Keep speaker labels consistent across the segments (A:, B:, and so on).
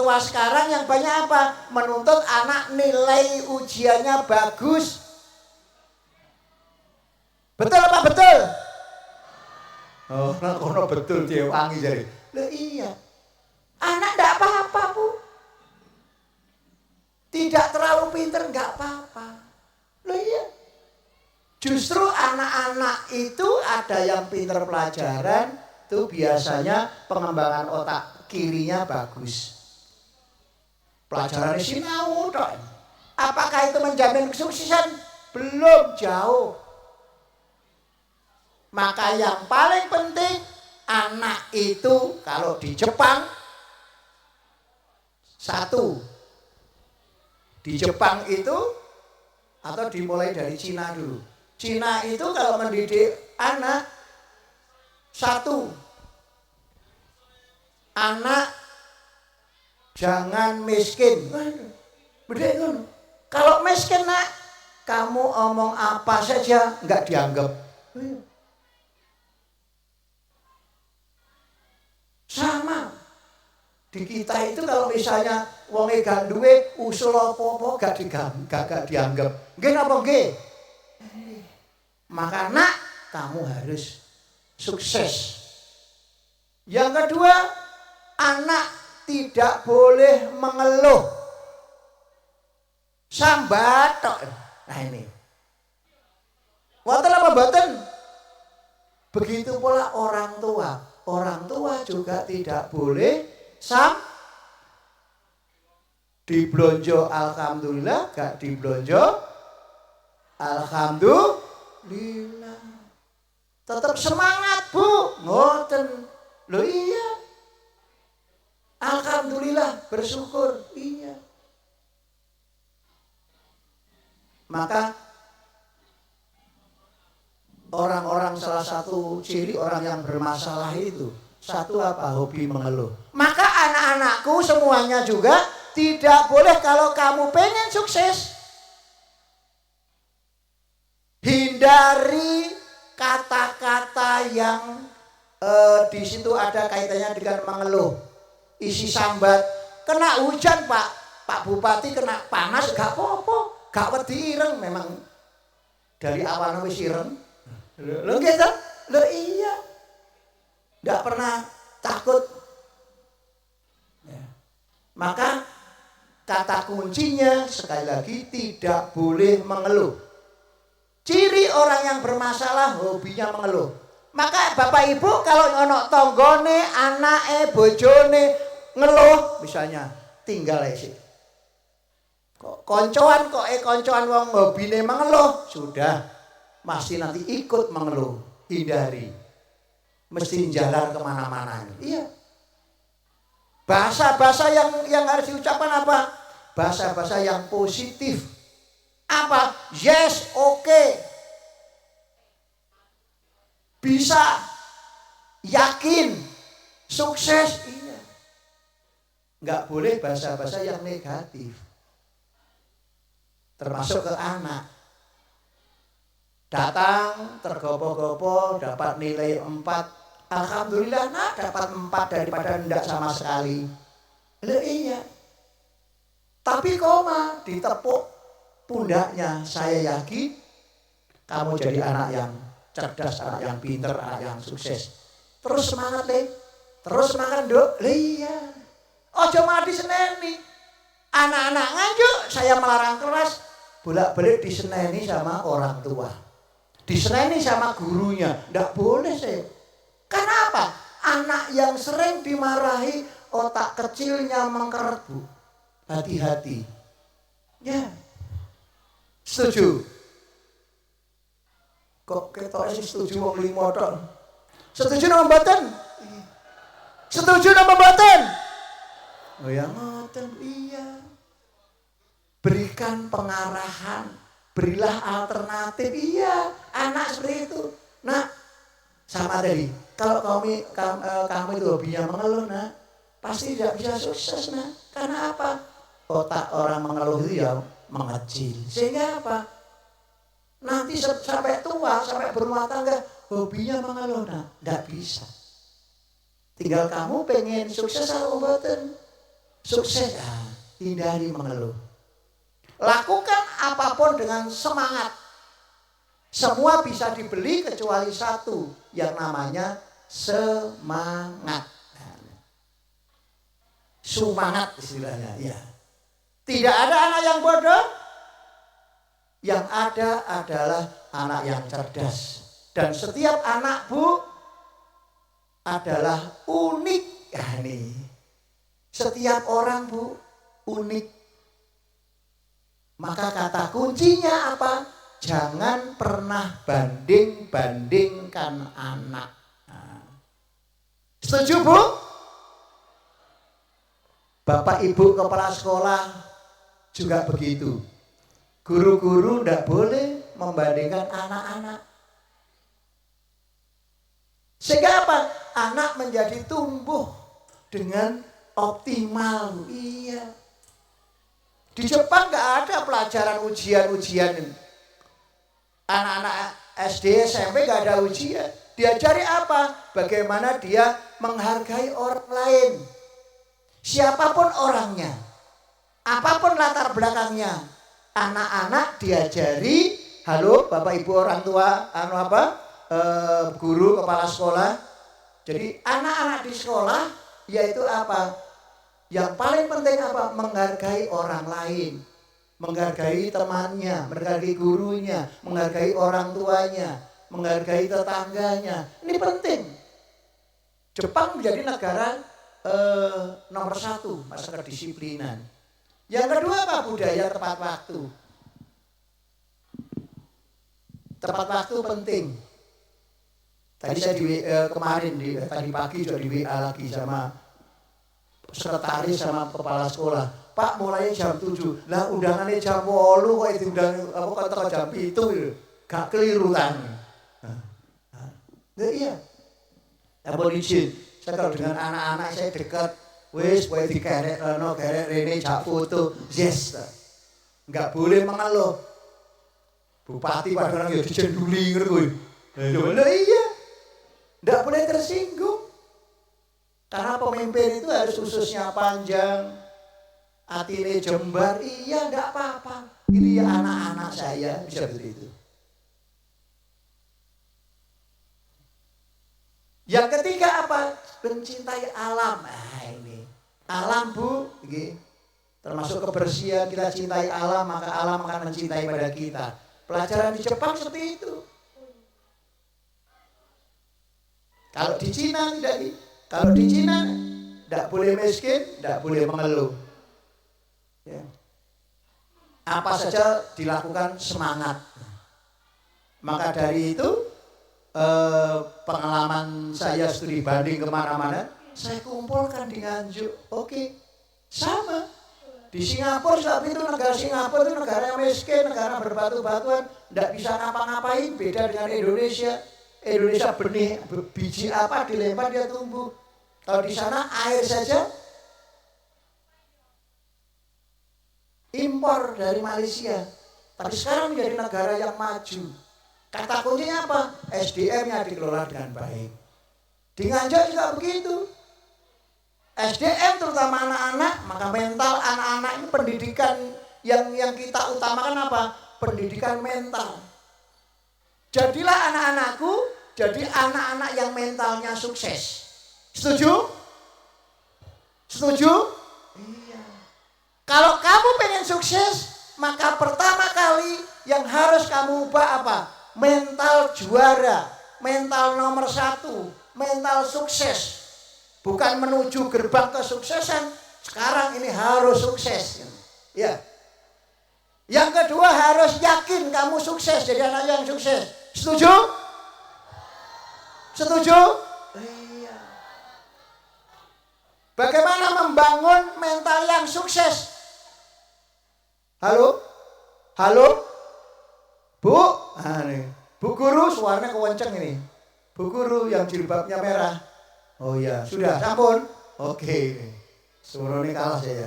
A: tua sekarang yang banyak apa? Menuntut anak nilai ujiannya bagus. Betul apa betul? Oh, kono betul dia wangi jadi. Loh iya. Anak enggak apa-apa, Bu. Tidak terlalu pinter enggak apa-apa. Loh iya. Justru anak-anak itu ada yang pinter pelajaran, itu biasanya pengembangan otak kirinya bagus. Pelajaran sinau tok. Apakah itu menjamin kesuksesan? Belum, jauh. Maka yang paling penting anak itu kalau di Jepang satu. Di Jepang itu atau dimulai dari Cina dulu. Cina itu kalau mendidik anak satu. Anak jangan miskin. Beda. Kalau miskin nak, kamu omong apa saja enggak dianggap. Sama. Di kita itu kalau misalnya wonge gak duwe usul apa-apa gak dianggap. Nggih napa nggih? Maka nak, kamu harus sukses. Yang kedua, anak tidak boleh mengeluh. Sambat tok. Nah ini. Wonten apa mboten? Begitu pula orang tua. Orang tua juga tidak boleh diblonjo alhamdulillah, gak diblonjo alhamdulillah. Tetap semangat, Bu. Ngoten. Loh iya. Alhamdulillah, bersyukur. Iya. Maka orang-orang salah satu ciri orang yang bermasalah itu satu apa? Hobi mengeluh. Maka anak-anakku semuanya juga tidak boleh kalau kamu pengen sukses. Hindari kata-kata yang di situ ada kaitannya dengan mengeluh. Isi sambat, kena hujan Pak Bupati, kena panas gak apa-apa, gak wedi ireng, memang dari awal wis ireng. Lho gitu? Lho iya. Enggak pernah takut. Ya. Maka kata kuncinya sekali lagi tidak boleh mengeluh. Ciri orang yang bermasalah hobinya mengeluh. Maka Bapak Ibu kalau ono tanggane, anake, bojone ngeluh misalnya, tinggal aja. Koncoan wong hobine mengeluh, sudah. Masih nanti ikut mengeluh, hindari. Mesti jalan kemana-mana. Iya. Bahasa-bahasa yang harus diucapkan apa? Bahasa-bahasa yang positif. Apa? Yes, okay. Bisa, yakin, sukses. Iya. Nggak boleh bahasa-bahasa yang negatif. Termasuk ke anak. Datang tergopoh-gopoh dapat nilai 4. Alhamdulillah nak dapat 4 daripada enggak sama sekali. Loh iya. Tapi koma ditepuk pundaknya. Saya yakin kamu jadi anak yang cerdas, anak yang pintar, anak yang sukses. Terus semangat Le. Terus semangat Dok. Iya. Ojo malah diseneni. Anak-anak nganjuk saya melarang keras. Bolak-balik diseneni sama orang tua. Diseneni sama gurunya, enggak boleh saya. Karena apa? Anak yang sering dimarahi otak kecilnya mengkeret, Bu. Hati-hati. Ya. Setuju? Kok ketok sih setuju wong limo tok? Setuju napa mboten? Setuju napa mboten? Oh ya ngoten, iya. Berikan pengarahan. Berilah alternatif, iya, anak seperti itu. Nah, sama tadi, kalau kamu itu hobinya mengeluh, nah, pasti tidak bisa sukses, nah. Karena apa? Otak orang mengeluh itu ya mengecil. Sehingga apa? Nanti sampai tua, sampai berumah tangga, hobinya mengeluh, nah, tidak bisa. Tinggal kamu pengen sukses atau mboten. Sukses, hindari mengeluh. Lakukan apapun dengan semangat. Semua bisa dibeli kecuali satu yang namanya semangat. Semangat istilahnya, ya. Tidak ada anak yang bodoh. Yang ada adalah anak yang cerdas. Dan setiap anak, Bu, adalah unik. Nih. Setiap orang, Bu, unik. Maka kata kuncinya apa? Jangan pernah banding-bandingkan anak. Setuju, Bu? Bapak Ibu kepala sekolah juga begitu. Guru-guru tidak boleh membandingkan anak-anak. Sehingga apa? Anak menjadi tumbuh dengan optimal. Iya. Di Jepang nggak ada pelajaran ujian-ujian. Anak-anak SD, SMP nggak ada ujian. Diajari apa? Bagaimana dia menghargai orang lain. Siapapun orangnya, apapun latar belakangnya, anak-anak diajari. Halo, Bapak Ibu orang tua, guru kepala sekolah. Jadi anak-anak di sekolah yaitu apa? Yang paling penting apa? Menghargai orang lain, menghargai temannya, menghargai gurunya, menghargai orang tuanya, menghargai tetangganya. Ini penting. Jepang menjadi negara nomor 1 masalah kedisiplinan. Yang kedua apa? Budaya tepat waktu. Tepat waktu penting. Tadi saya tadi pagi sudah di WA lagi sama sekretaris sama kepala sekolah. Pak, mulai jam 7. Lah undangannya jam 8 kok diundang kok jam 7. Gak keliru kan. Nah, iya. Apa izin? Saya kalau dengan anak-anak saya dekat, wis boleh dikerek kerek rene jak foto. Yes. Enggak boleh mengeluh. Bupati padahal ya dicenduli ngono kuwi. Lho iya. Enggak boleh tersinggung. Karena pemimpin itu harus ususnya panjang, atine jembar. Iya, enggak apa-apa. Ini ya anak-anak saya bisa begitu. Yang ketiga apa? Mencintai alam. Ini alam, Bu, termasuk kebersihan. Kita cintai alam, maka alam akan mencintai pada kita. Pelajaran di Jepang seperti itu. Kalau di Cina tidak boleh miskin, tidak boleh mengeluh. Ya. Apa saja dilakukan semangat. Maka dari itu pengalaman saya studi banding kemana-mana, saya kumpulkan di Nganjuk. Oke, sama. Di Singapura, tapi itu negara Singapura itu negara yang miskin, negara berbatu-batuan, tidak bisa ngapa-ngapain. Beda dengan Indonesia. Indonesia benih biji apa dilempar dia tumbuh. Kalau di sana air saja impor dari Malaysia. Tapi sekarang menjadi negara yang maju. Kata kuncinya apa? SDM-nya dikelola dengan baik. Di Nganjuk juga begitu. SDM terutama anak-anak, maka mental anak-anak ini pendidikan yang kita utamakan apa? Pendidikan mental. Jadilah anak-anakku jadi anak-anak yang mentalnya sukses. Setuju? Setuju? Iya. Kalau kamu pengen sukses, maka pertama kali yang harus kamu ubah apa? Mental juara, mental nomor 1, mental sukses. Bukan menuju gerbang kesuksesan, sekarang ini harus sukses. Ya. Yang kedua harus yakin kamu sukses, jadi anak yang sukses. Setuju? Setuju? Iya. Bagaimana membangun mental yang sukses? Halo? Halo? Bu? Bu guru suaranya kewenceng ini. Bu guru yang jilbabnya merah. Oh iya, sudah sampun? Oke. Suruh ini kalah saya.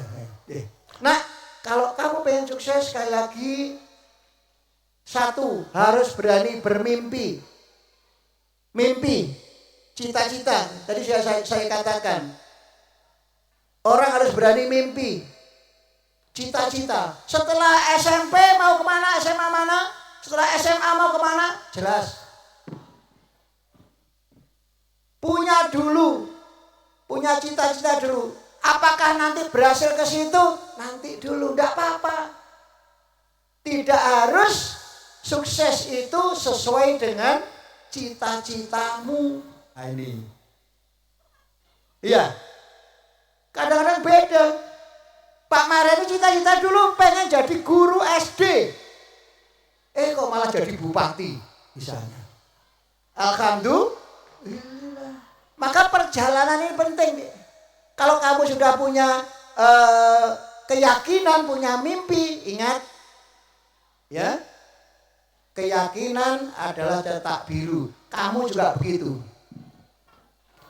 A: Nah, kalau kamu pengen sukses sekali lagi, 1, harus berani bermimpi. Mimpi, cita-cita. Tadi sudah saya katakan. Orang harus berani mimpi. Cita-cita. Setelah SMP mau kemana? SMA mana? Setelah SMA mau kemana? Jelas. Punya dulu. Punya cita-cita dulu. Apakah nanti berhasil ke situ? Nanti dulu. Tidak apa-apa. Tidak harus sukses itu sesuai dengan cita-citamu. Nah ini. Iya. Kadang-kadang beda. Pak Mareni cita-cita dulu pengen jadi guru SD. Kok malah jadi bupati misalnya. Alhamdulillah. Maka perjalanan ini penting. Kalau kamu sudah punya keyakinan, punya mimpi, ingat ya. Keyakinan adalah cetak biru. Kamu juga begitu.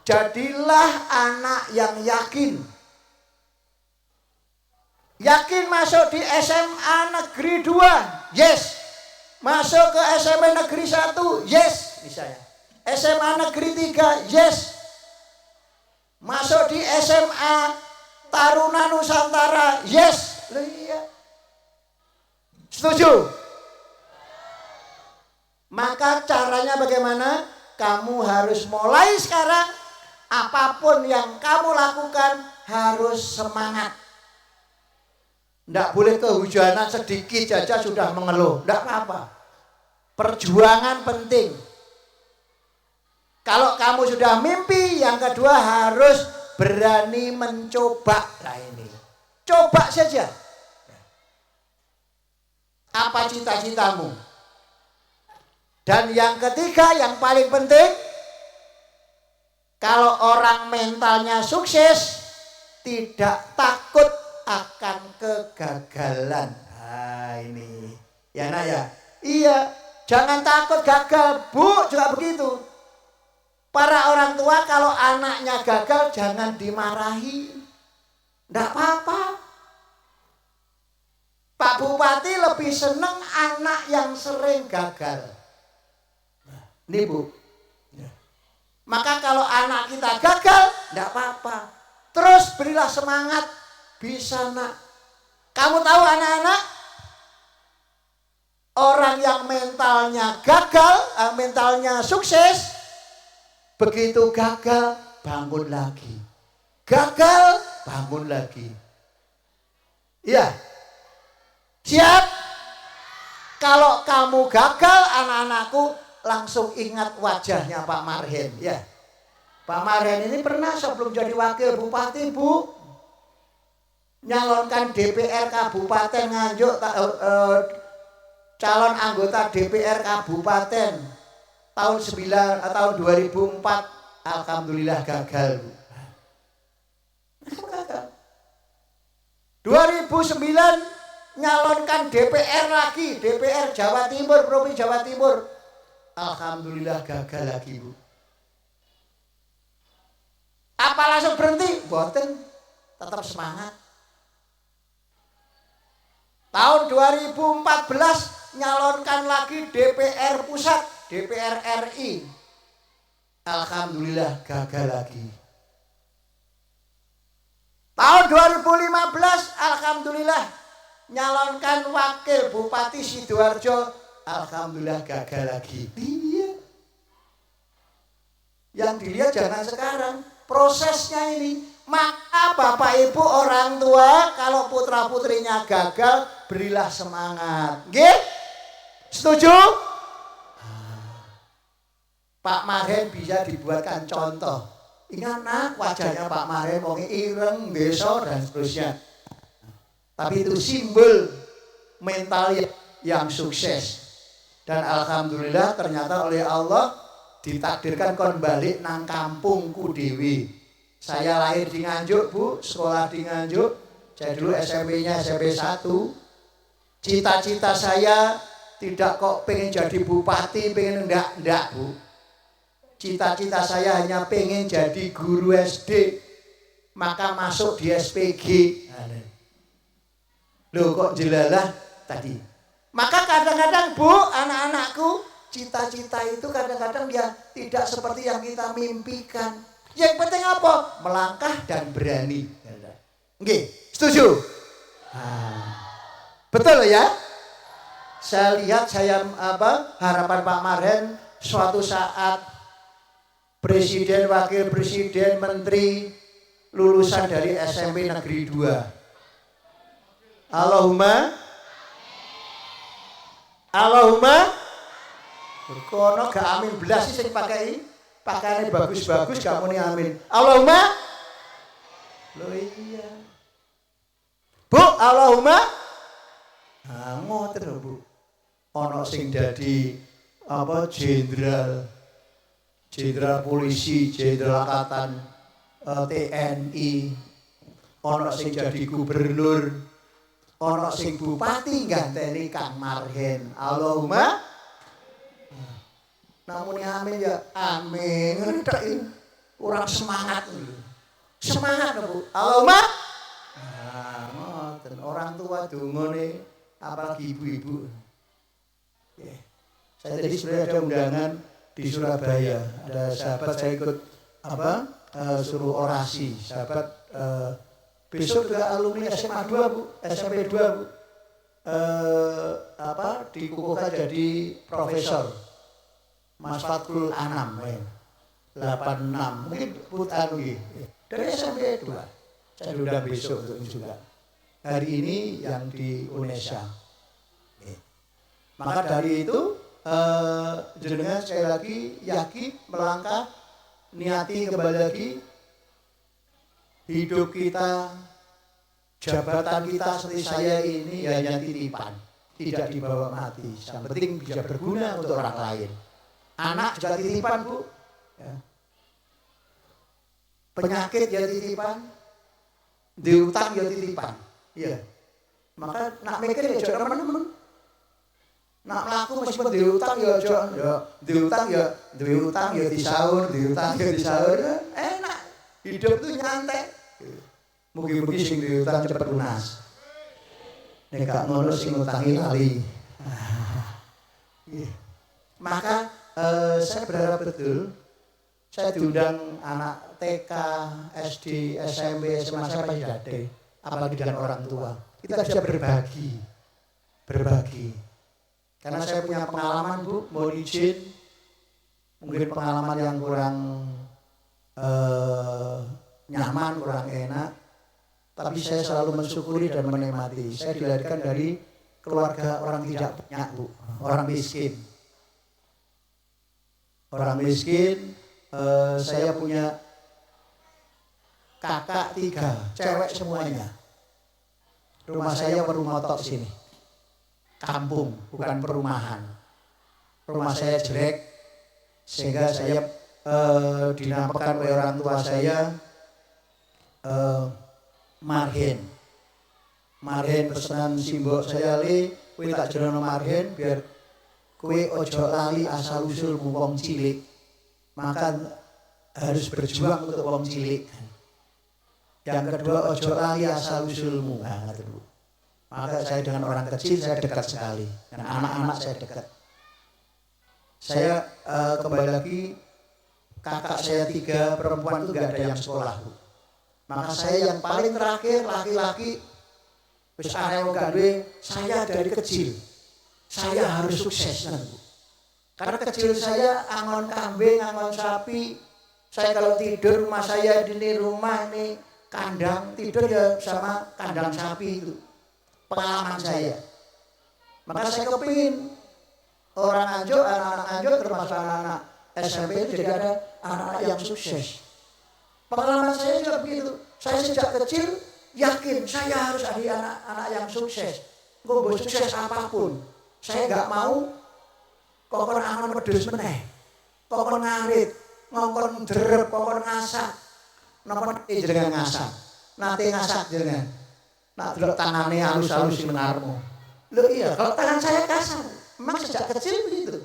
A: Jadilah anak yang yakin. Yakin masuk di SMA Negeri 2, yes. Masuk ke SMA Negeri 1, yes. Misalnya SMA Negeri 3, yes. Masuk di SMA Taruna Nusantara, yes. Loh iya. Setuju? Maka caranya bagaimana? Kamu harus mulai sekarang. Apapun yang kamu lakukan harus semangat. Tidak boleh kehujanan sedikit saja sudah mengeluh. Tidak apa-apa. Perjuangan penting. Kalau kamu sudah mimpi, yang kedua harus berani mencoba. Nah ini. Coba saja. Apa cita-citamu? Dan yang ketiga, yang paling penting, kalau orang mentalnya sukses, tidak takut akan kegagalan. Nah ini. Ya nak ya. Iya. Jangan takut gagal. Bu juga begitu. Para orang tua kalau anaknya gagal jangan dimarahi. Tidak apa-apa. Pak Bupati lebih senang anak yang sering gagal. Ini Bu. Maka kalau anak kita gagal, tidak apa-apa. Terus berilah semangat. Bisa nak. Kamu tahu anak-anak? Orang yang mentalnya gagal, mentalnya sukses, begitu gagal, bangun lagi. Gagal, bangun lagi. Iya. Siap? Kalau kamu gagal, anak-anakku langsung ingat wajahnya Pak Marhen. Ya. Pak Marhen ini pernah sebelum jadi wakil bupati, Bu, nyalonkan DPR Kabupaten Nganjuk, calon anggota DPR Kabupaten tahun 2004. Alhamdulillah gagal. 2009 nyalonkan DPR lagi, DPR Jawa Timur, Provinsi Jawa Timur. Alhamdulillah gagal lagi, Bu. Apa langsung berhenti? Boten, tetap semangat. Tahun 2014 nyalonkan lagi DPR Pusat, DPR RI. Alhamdulillah gagal lagi. Tahun 2015 alhamdulillah nyalonkan wakil Bupati Sidoarjo. Alhamdulillah gagal lagi. Iya. Yang dilihat jangan sekarang, prosesnya ini. Maka Bapak Ibu orang tua kalau putra putrinya gagal, berilah semangat. Nggih? Setuju? Pak Marhen bisa dibuatkan contoh. Ingat nak, wajahnya Pak Marhen wong ireng, beso dan seterusnya. Tapi itu simbol mental yang sukses. Dan alhamdulillah ternyata oleh Allah ditakdirkan kon balik nang kampungku dewi. Saya lahir di Nganjuk, Bu, sekolah di Nganjuk. Saya dulu SMP-nya SMP 1. Cita-cita saya tidak kok pengen jadi bupati, pengen enggak, Bu. Cita-cita saya hanya pengen jadi guru SD. Maka masuk di SPG. Loh kok jelalah tadi. Maka kadang-kadang, Bu, anak-anakku, cita-cita itu kadang-kadang dia tidak seperti yang kita mimpikan. Yang penting apa? Melangkah dan berani. Nggih, setuju? Betul ya? Saya lihat harapan Pak Marhen suatu saat presiden, wakil presiden, menteri lulusan dari SMP Negeri 2. Allahumma kono gak amin belas sih pakaiannya bagus-bagus gak muni amin. Allahumma. Loh iya. Bu, Allahumma. Ngoten lho, Bu. Ana sing dadi jenderal polisi, jenderal angkatan TNI, ana sing jadi gubernur, ana sing bupati ganteni Kang Marhen. Allahumma. Namun amin ya amin. Ngedek kurang semangat. Semangat Bu. Allahumma. Ngoten orang tua dongane apalagi ibu-ibu. Saya tadi sudah ada undangan di Surabaya. Ada sahabat saya ikut suruh orasi. Sahabat besok juga alumni SMA 2 Bu, SMP 2 Bu. Dikukuhkan jadi profesor. Mas Fatkul Anam 86 mungkin putar dari SMP 2. Saya diundang besok untuk juga. Hari ini yang di Indonesia. Maka dari itu jenengan sekali lagi yakin melangkah, niati kembali lagi hidup kita, jabatan kita seperti saya ini hanya titipan, tidak dibawa mati. Yang penting bisa berguna untuk orang lain. Anak juga titipan Bu, ya. Penyakit ya titipan, diutang ya titipan, ya. Maka nak mikir ya jangan teman-teman. Nak melaku meskipun diutang ya jangan, diutang ya disaur, enak. Hidup itu nyantai. Mugi-mugi sing diutang cepat lunas. Nek gak ngono sing ngutangi lali. Maka saya berharap betul saya diundang anak TK, SD, SMP, SMA saya pasti ada, apalagi dengan orang tua. Kita bisa berbagi. Karena saya punya pengalaman Bu, mohon izin, mungkin pengalaman yang kurang nyaman, kurang enak, tapi saya selalu mensyukuri dan menikmati. Saya dilahirkan dari keluarga orang tidak punya Bu, orang miskin. Orang miskin, saya punya kakak 3, cewek semuanya. Rumah saya perumatok sini, kampung bukan perumahan. Rumah saya jelek, sehingga saya dinamakan oleh orang tua saya Marhen. Marhen pesanan simbok saya kowe tak jenengno Marhen biar kowe ojo lali asal usul wong cilik. Maka harus berjuang untuk wong cilik. Yang kedua ojo lali asal usulmu. Maka saya dengan orang kecil saya dekat sekali. Dengan anak-anak saya dekat. Saya kembali lagi, kakak saya 3 perempuan itu gak ada yang sekolah Bu. Maka saya yang paling terakhir laki-laki. Wis arek gak duwe, saya dari kecil. Saya harus sukses Bu. Karena kecil saya angon kambing, angon sapi. Saya kalau tidur rumah saya ini rumah ini kandang, tidur ya sama kandang sapi itu. Pengalaman saya. Maka saya kepingin orang Anjuk, anak-anak Anjuk termasuk anak-anak SMP itu jadi ada anak-anak yang sukses. Pengalaman saya juga begitu. Saya sejak kecil yakin saya harus ada anak-anak yang sukses. Gue sukses apapun. Saya nggak mau kokon angon wedhus meneh. Kokon ngarit, ngongkon derep, kokon ngasak. Napa jenengan ngasak? Nate ngasak jenengan. Nak delok tangane halus-halus sing ngarepmu. Loh iya, kalau tangan saya kasar. Memang sejak kecil begitu.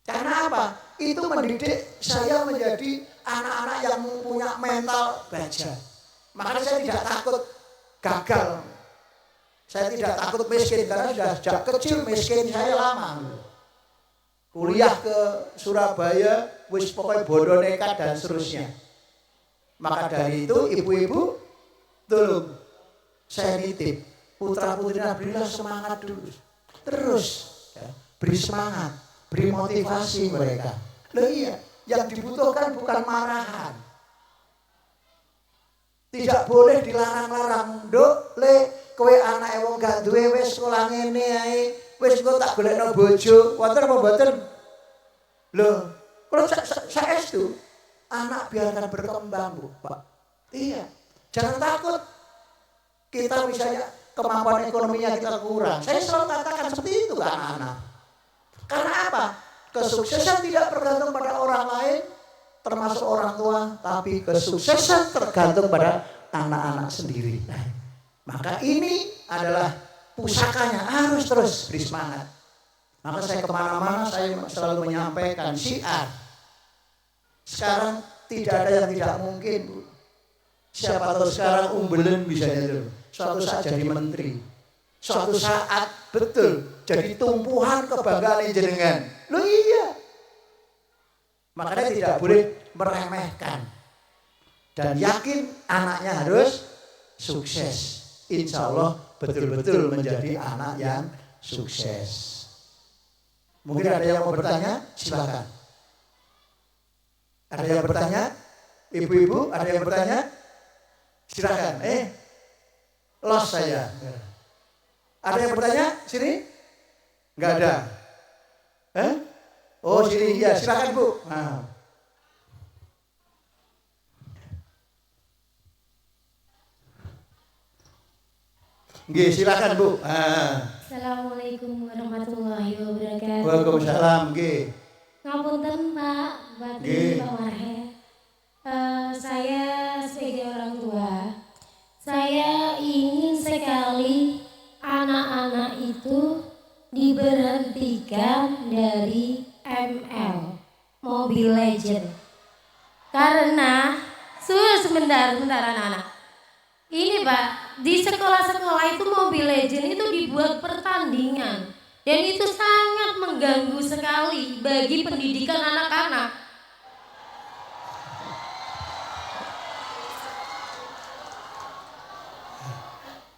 A: Karena apa? Itu mendidik saya menjadi anak-anak yang punya mental baja. Makanya saya tidak takut gagal. Saya tidak takut miskin karena sudah sejak kecil miskin saya lama. Kuliah ke Surabaya, wis pokoknya bodoh nekat dan seterusnya. Maka dari itu ibu-ibu Tuh, saya nitip putra putri Nabiullah semangat dulu. Terus ya, beri semangat, beri motivasi mereka. Loh iya, yang dibutuhkan bukan marahan. Tidak boleh dilarang-larang. Nduk, Le, kowe anake wong gak duwe wis sekolah ngene ae. Wis kok tak golekno bojo. Wonten apa mboten? Loh, kalau saestu anak biarkan berkembang, Bu, Pak. Iya. Jangan takut. Kita misalnya kemampuan ekonominya kita kurang. Saya selalu katakan seperti itu ke anak-anak. Karena apa? Kesuksesan tidak bergantung pada orang lain, termasuk orang tua, tapi kesuksesan tergantung pada anak-anak sendiri. Maka ini adalah pusakanya, harus terus beri semangat. Maka saya kemana-mana saya selalu menyampaikan syiar. Sekarang tidak ada yang tidak mungkin, Bu. Siapa tahu sekarang umbelen bisa jadi suatu saat jadi menteri. Suatu saat betul jadi tumpuhan kebanggaan jenengan. Loh iya. Makanya tidak boleh meremehkan. Dan yakin anaknya harus sukses. Insya Allah betul-betul menjadi anak yang sukses. Mungkin ada yang mau bertanya? Silakan. Ada yang bertanya? Ibu-ibu, ada yang bertanya? Silakan. Los saya. Ada yang bertanya? Sini? Enggak ada. Oh, sini ya. Silakan, Bu. Nah. Nggih, silakan, Bu.
B: Assalamualaikum warahmatullahi wabarakatuh.
A: Waalaikumsalam, nggih.
B: Ngapunten, Pak, Bupati, Pak Warhe. Saya sebagai orang tua, saya ingin sekali anak-anak itu diberhentikan dari ML, Mobile Legend. Karena, sebentar anak-anak. Ini Pak, di sekolah-sekolah itu Mobile Legend itu dibuat pertandingan. Dan itu sangat mengganggu sekali bagi pendidikan anak-anak.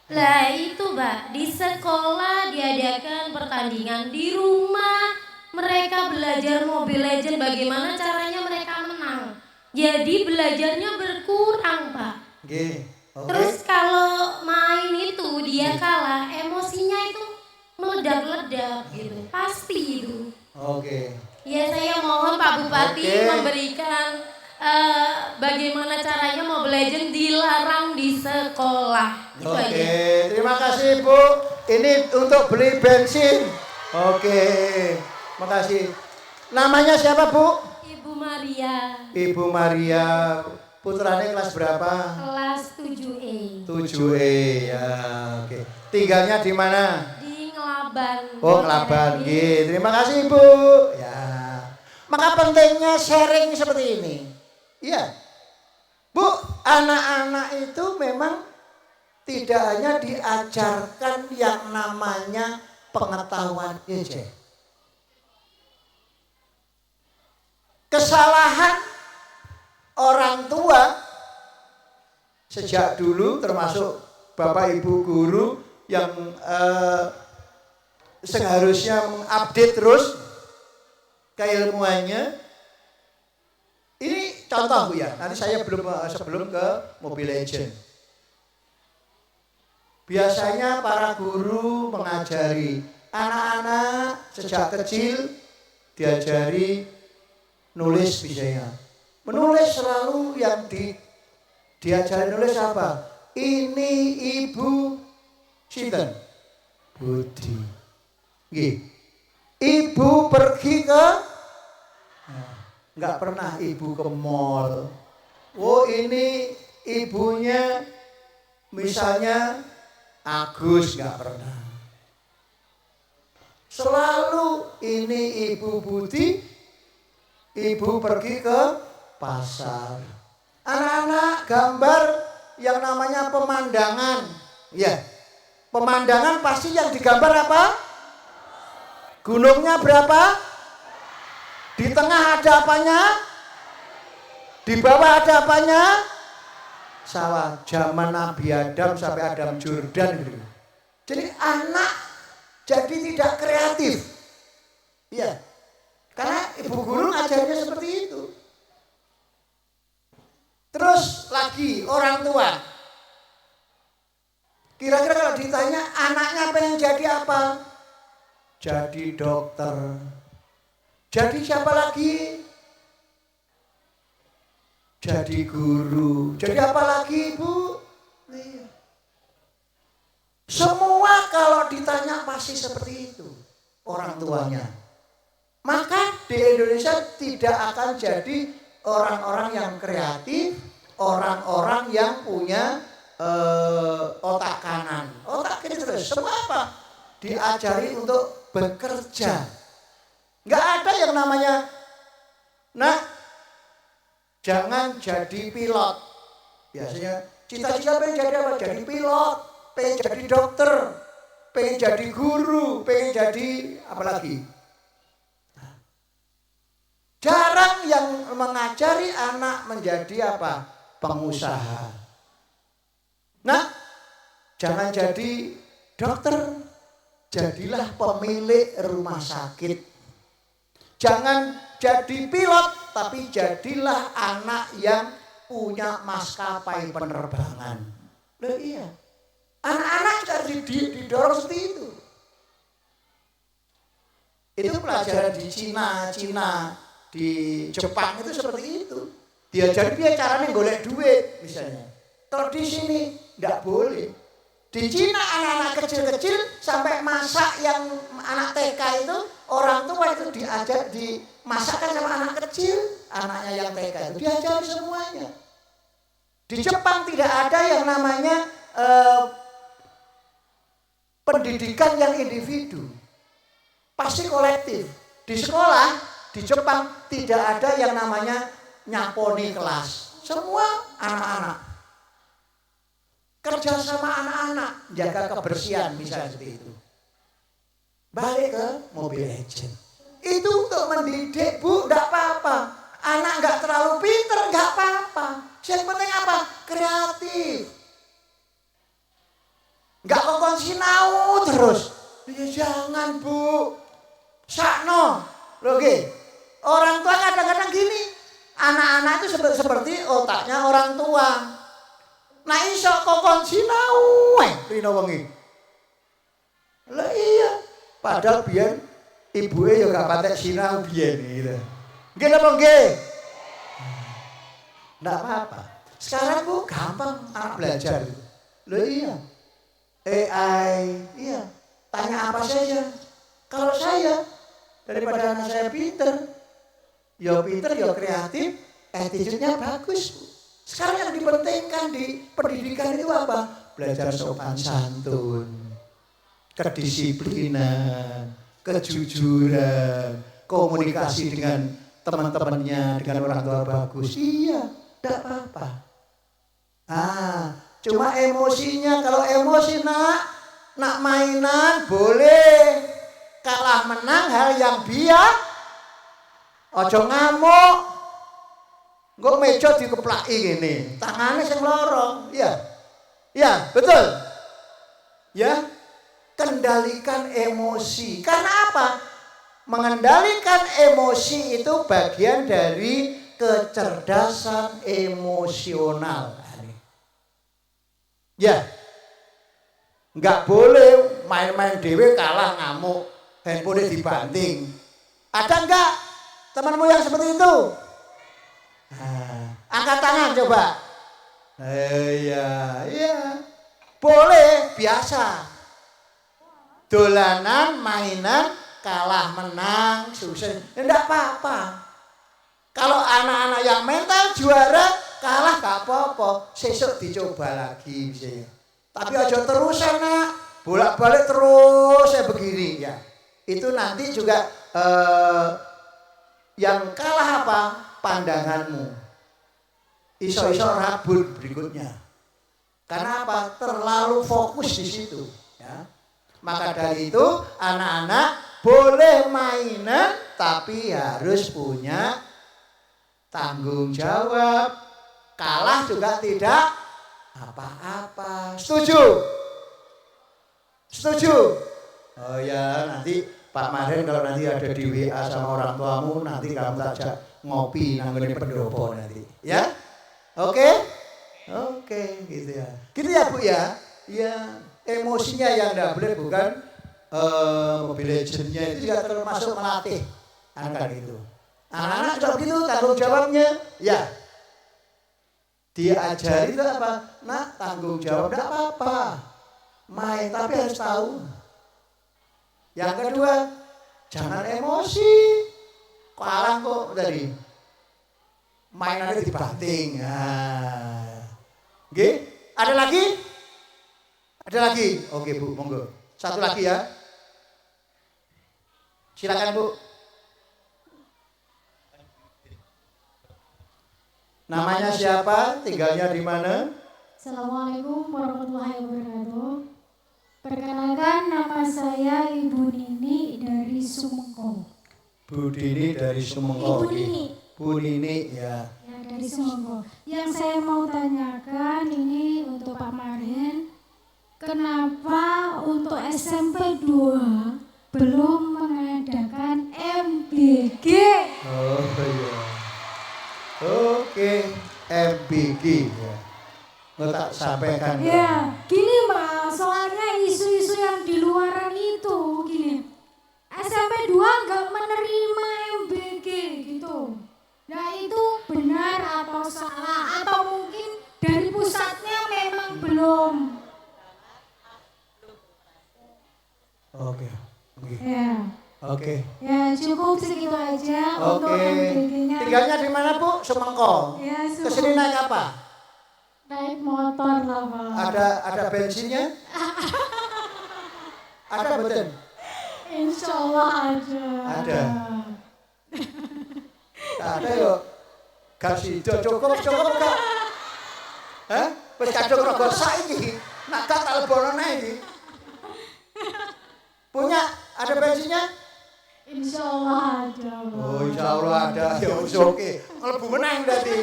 B: Lah itu Pak, di sekolah diadakan pertandingan, di rumah mereka belajar Mobile Legend bagaimana caranya mereka menang. Jadi belajarnya berkurang Pak.
A: Okay.
B: Terus kalau main itu dia kalah, emosinya itu meledak-ledak gitu, pasti itu.
A: Oke.
B: Ya saya mohon Pak Bupati memberikan bagaimana caranya Mobile Legend dilarang di sekolah.
A: Oke, terima kasih Bu. Ini untuk beli bensin. Oke, makasih. Namanya siapa Bu?
B: Ibu Maria.
A: Ibu Maria. Putranya kelas berapa?
B: Kelas 7E.
A: 7E ya, oke. Tinggalnya di mana?
B: Di Ngelaban.
A: Oh, Ngelaban. Nggih, terima kasih Ibu. Ya. Maka pentingnya sharing seperti ini. Iya. Bu, anak-anak itu memang tidak hanya diajarkan yang namanya pengetahuan ejek. Kesalahan orang tua sejak dulu termasuk Bapak Ibu guru yang seharusnya mengupdate terus keilmuannya. Ini contoh Bu ya, nanti saya sebelum ke Mobile Legend. Biasanya para guru mengajari anak-anak sejak kecil diajari nulis misalnya. Menulis selalu yang diajari nulis apa? Ini Ibu sinten? Budi. Nggih. Ibu pergi ke enggak pernah ibu ke mall. Oh, ini ibunya misalnya Agus, enggak pernah. Selalu ini Ibu Budi, ibu pergi ke pasar. Anak-anak gambar yang namanya pemandangan. Ya. Pemandangan pasti yang digambar apa? Gunungnya berapa? Di tengah ada apanya? Di bawah ada apanya? sawah zaman Nabi Adam sampai Adam Jordan gitu. Jadi anak jadi tidak kreatif. Iya. Karena ibu guru ngajarnya seperti itu. Terus lagi orang tua. Kira-kira kalau ditanya anaknya pengen jadi apa? Jadi dokter. Jadi siapa lagi? Jadi guru. Jadi apa lagi, Bu? Iya. Semua kalau ditanya pasti seperti itu orang tuanya. Maka di Indonesia tidak akan jadi orang-orang yang kreatif, orang-orang yang punya otak kanan, otak kiri terus. Semua apa? Diajari untuk bekerja. Nggak ada yang namanya, nah, jangan jadi pilot. Biasanya cita-cita pengen jadi apa? Jadi pilot, pengen jadi dokter, pengen jadi guru, pengen jadi apa lagi? Jarang yang mengajari anak menjadi apa? Pengusaha. Nah, jangan jadi dokter, jadilah pemilik rumah sakit. Jangan jadi pilot, tapi jadilah anak yang punya maskapai penerbangan. Loh iya, anak-anak harus didorong seperti itu. Itu pelajaran di Cina, di Jepang itu seperti itu. Diajari dia caranya golek duit misalnya. Kalau di sini enggak boleh. Di Cina anak-anak kecil-kecil sampai masak yang anak TK itu orang tua itu diajar dimasakkan sama anak kecil, anaknya yang TK itu diajari semuanya. Di Jepang tidak ada yang namanya pendidikan yang individu. Pasti kolektif. Di sekolah di Jepang tidak ada yang namanya nyaponi kelas. Semua anak-anak. Kerja sama anak-anak, jaga kebersihan misalnya seperti itu. Balik ke Mobile Legends. Itu untuk mendidik, Bu, enggak apa-apa. Anak enggak terlalu pinter, enggak apa-apa. Yang penting apa? Kreatif. Enggak kokon sinau terus. Ya jangan, Bu. Sakno. Loh nggih. Orang tua kadang-kadang gini. Anak-anak itu seperti otaknya orang tua. Nah iso kokon sinau rino wengi. Lah iya, padahal biyen ibuke ya gak patek sinau biyen gitu. Nggih napa nggih? Ndak apa-apa. Sekarang Bu gampang anak belajar. Lah iya. AI, iya. Tanya apa saja. Kalau saya daripada anak saya pinter, ya kreatif, attitude-nya bagus, Bu. Sekarang yang dipentingkan di pendidikan itu apa? Belajar sopan santun, kedisiplinan, kejujuran, komunikasi dengan teman-temannya, dengan orang tua bagus. Iya, tidak apa-apa. Cuma emosinya, kalau emosi nak mainan boleh. Kalah menang hal yang biak. Ojo ngamuk. Engko meja dikeplaki ngene, tangane sing loro. Iya. Iya, betul. Ya. Kendalikan emosi. Karena apa? Mengendalikan emosi itu bagian dari kecerdasan emosional. Ya. Enggak boleh main-main dhewe kalah ngamuk, handphone dibanting. Ada enggak temanmu yang seperti itu? Angkat tangan coba. Iya. Boleh, biasa. Dolanan, mainan, kalah menang, sukses. Enggak apa-apa. Kalau anak-anak yang mental juara, kalah gak apa-apa. Sesuk dicoba lagi misalnya. Tapi aja terusan nak, bolak-balik terus saya begini ya. Itu nanti juga yang kalah apa? Pandanganmu. Iso-iso rabun berikutnya. Karena apa? Terlalu fokus di situ. Ya. Maka dari itu anak-anak boleh mainan tapi harus punya tanggung jawab. Kalah juga tidak apa-apa. Setuju? Setuju? Oh ya, nanti Pak Mahen kalau nanti ada di WA sama orang tuamu, nanti kamu ajak ngopi nanggone pendopo nanti. Ya? Oke? Oke, gitu ya. Gitu ya Bu ya? Ya, emosinya yang enggak boleh bukan Mobile Legends-nya itu juga termasuk melatih anak itu. Anak-anak kalau gitu tanggung jawabnya ya diajari itu apa? Nak, tanggung jawab enggak apa-apa. Main tapi harus tahu. Yang kedua, jangan emosi. Kalah kok tadi. Mainannya dibanting. Nah. Oke, ada lagi? Ada lagi? Oke Bu, monggo. Satu lagi ya. Silakan Bu. Namanya siapa? Tinggalnya di mana?
C: Assalamualaikum warahmatullahi wabarakatuh. Perkenalkan, nama saya Ibu Nini dari Sumengkol.
A: Bu Dini dari Sumengkol.
C: Ibu Nini.
A: Bu Nini ya.
C: Ya, dari Sumengkol. Yang saya mau tanyakan ini untuk Pak Mahen, kenapa untuk SMP 2 belum mengadakan MBG?
A: Oh iya. Oke, MBG ya. Mau tak sampaikan.
C: Ya, gini Mbak, soalnya isu-isu yang di luaran itu gini. SMP 2 nggak menerima MBG gitu. Nah itu benar atau salah? Atau mungkin dari pusatnya memang belum?
A: Oke.
C: Ya.
A: Oke.
C: Ya cukup segitu aja untuk
A: Oke.
C: MBG-nya.
A: Tinggalnya di mana Bu? Sumengkol.
C: Ya,
A: Kesini naik apa?
C: naik motor lah Pak.
A: Ada bensinnya? Ada betul?
C: Insya Allah ada.
A: Ada. Ada yuk. Kasih cukup enggak? Hah? Wis kadung rogo saiki. Nak tak lebono iki. Punya ada bensinnya?
C: Insya Allah ada.
A: Oh, insya Allah ada. Ya wis oke. Mlebu menang tadi.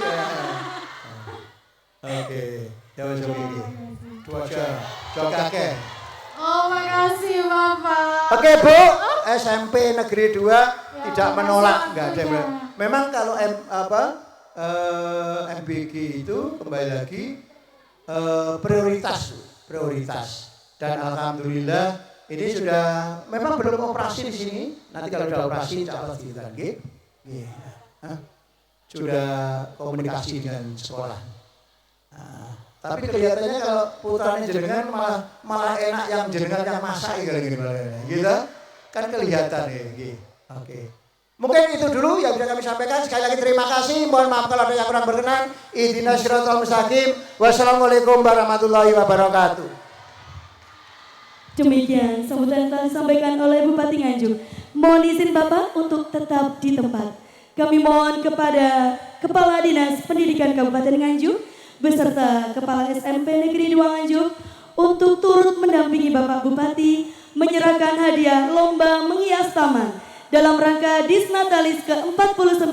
A: Oke. Ya wis oke iki. Dua jam. Jok kakek.
C: Oh, makasih Bapak.
A: Oke Bu, SMP Negeri 2 tidak menolak, enggak ada. Memang kalau MBG itu kembali lagi prioritas. Dan alhamdulillah ini sudah memang belum operasi di sini. Nanti kalau sudah operasi insya Allah kita sudah komunikasi dengan sekolah. Tapi kelihatannya kalau putranya jenengan malah enak yang jenengan yang masak gitu kan kelihatan ya. Oke. Mungkin itu dulu yang bisa kami sampaikan. Sekali lagi terima kasih. Mohon maaf kalau ada yang kurang berkenan. Ihdinas siratal mustaqim. Wassalamualaikum warahmatullahi wabarakatuh.
D: Demikian sambutan yang telah disampaikan oleh Bupati Nganjuk. Mohon izin Bapak untuk tetap di tempat. Kami mohon kepada Kepala Dinas Pendidikan Kabupaten Nganjuk beserta Kepala SMP Negeri 2 Nganjuk untuk turut mendampingi Bapak Bupati menyerahkan hadiah lomba menghias taman dalam rangka Disnatalis ke-49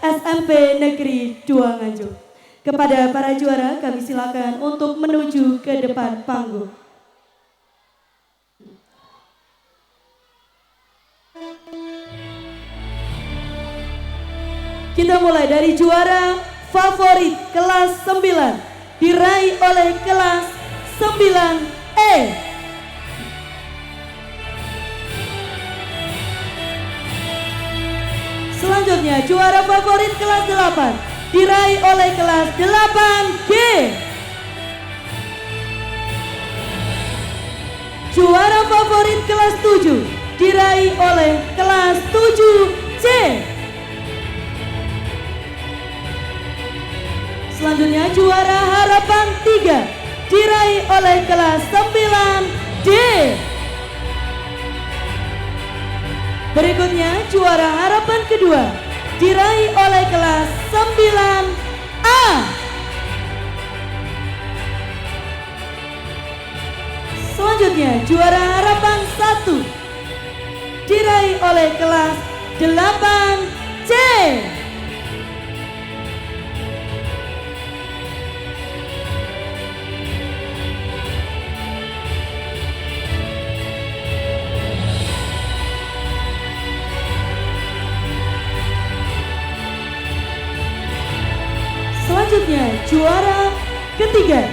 D: SMP Negeri 2 Nganjuk. Kepada para juara kami silakan untuk menuju ke depan panggung. Kita mulai dari juara favorit kelas 9 diraih oleh kelas 9E. Selanjutnya juara favorit kelas 8 diraih oleh kelas 8G. Juara favorit kelas 7 diraih oleh kelas 7C. Selanjutnya juara harapan 3 diraih oleh kelas 9D. Berikutnya juara harapan kedua diraih oleh kelas 9A. Selanjutnya juara harapan 1 diraih oleh kelas 8C. juara ketiga.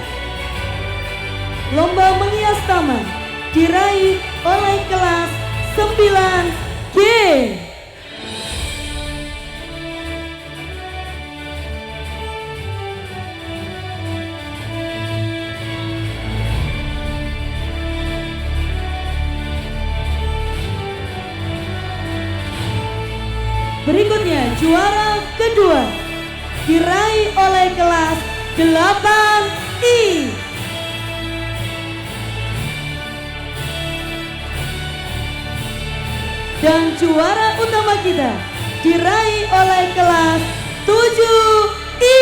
D: Lomba menghias taman diraih oleh kelas 9G. Berikutnya juara kedua diraih oleh kelas 8I. Dan juara utama kita diraih oleh kelas 7I.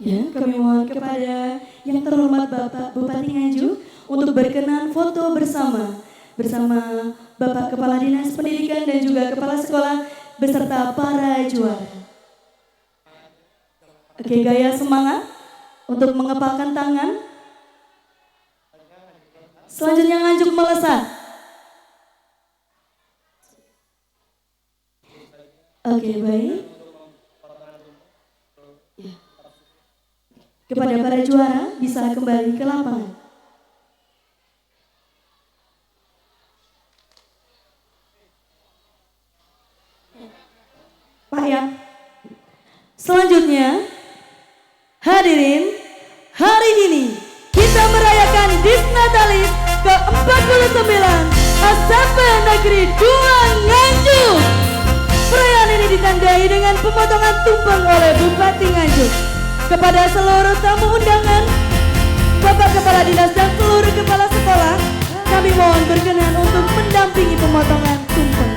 D: Ya, kami mohon kepada yang terhormat Bapak Bupati Nganjuk untuk berkenan foto bersama Bapak Kepala Dinas Pendidikan dan juga Kepala Sekolah beserta para juara. Oke, gaya semangat untuk mengepalkan tangan. Selanjutnya Nganjuk melesat. Oke, baik. Kepada para juara bisa kembali ke lapangan. Pak ya. Selanjutnya, hadirin, hari ini kita merayakan Disnatalis ke-49 SMP Negeri 2 Nganjuk. Perayaan ini ditandai dengan pemotongan tumpeng oleh Bupati Nganjuk. Kepada seluruh tamu undangan, Bapak Kepala Dinas dan seluruh kepala sekolah, kami mohon berkenan untuk mendampingi pemotongan tumpeng.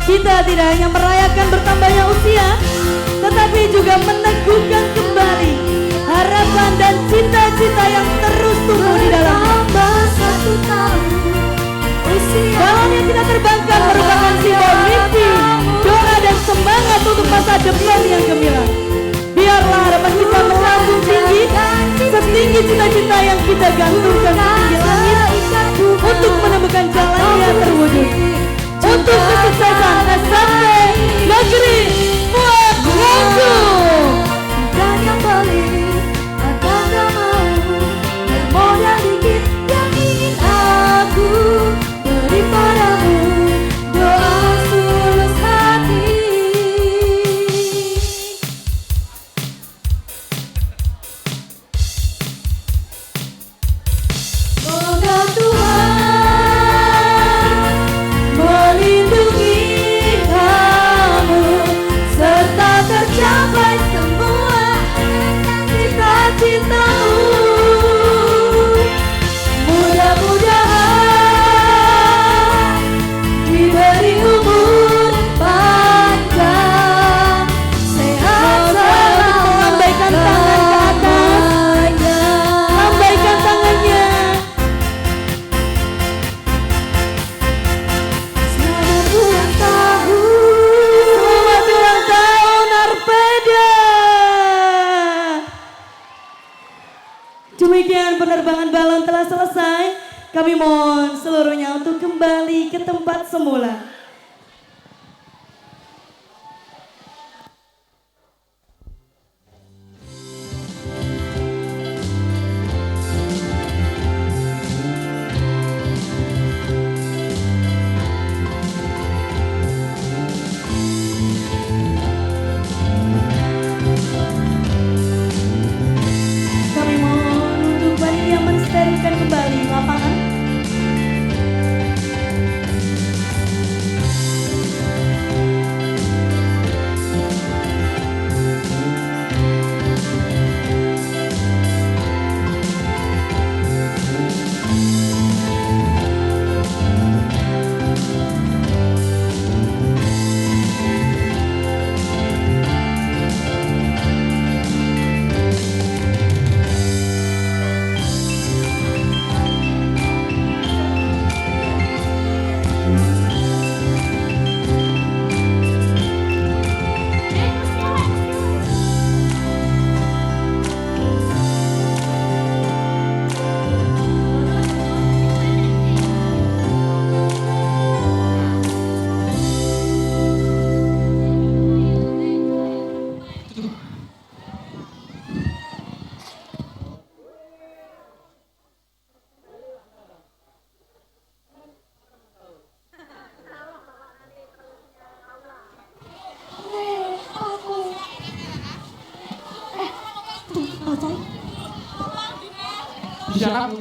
D: Kita tidak hanya merayakan bertambahnya usia, tetapi juga meneguhkan kembali harapan dan cita-cita yang terus tumbuh di dalamnya. Balon yang kita terbangkan merupakan simbol mimpi, doa dan semangat untuk masa depan yang gemilang. Biarlah harapan kita melambung tinggi, setinggi cita-cita yang kita gantungkan setinggi langit, untuk menemukan jalannya terwujud. Untuk kesuksesan SMP Negeri 2 Nganjuk.
C: Dan yang paling akan gak mau bermodal dikit yang ingin aku beri padamu doa tulus hati. Semoga Tuhan melindungi
D: penerbangan balon telah selesai. Kami mohon seluruhnya untuk kembali ke tempat semula. Kami mohon untuk panitia mensterilkan kembali lapangan.
E: Bisa kamu.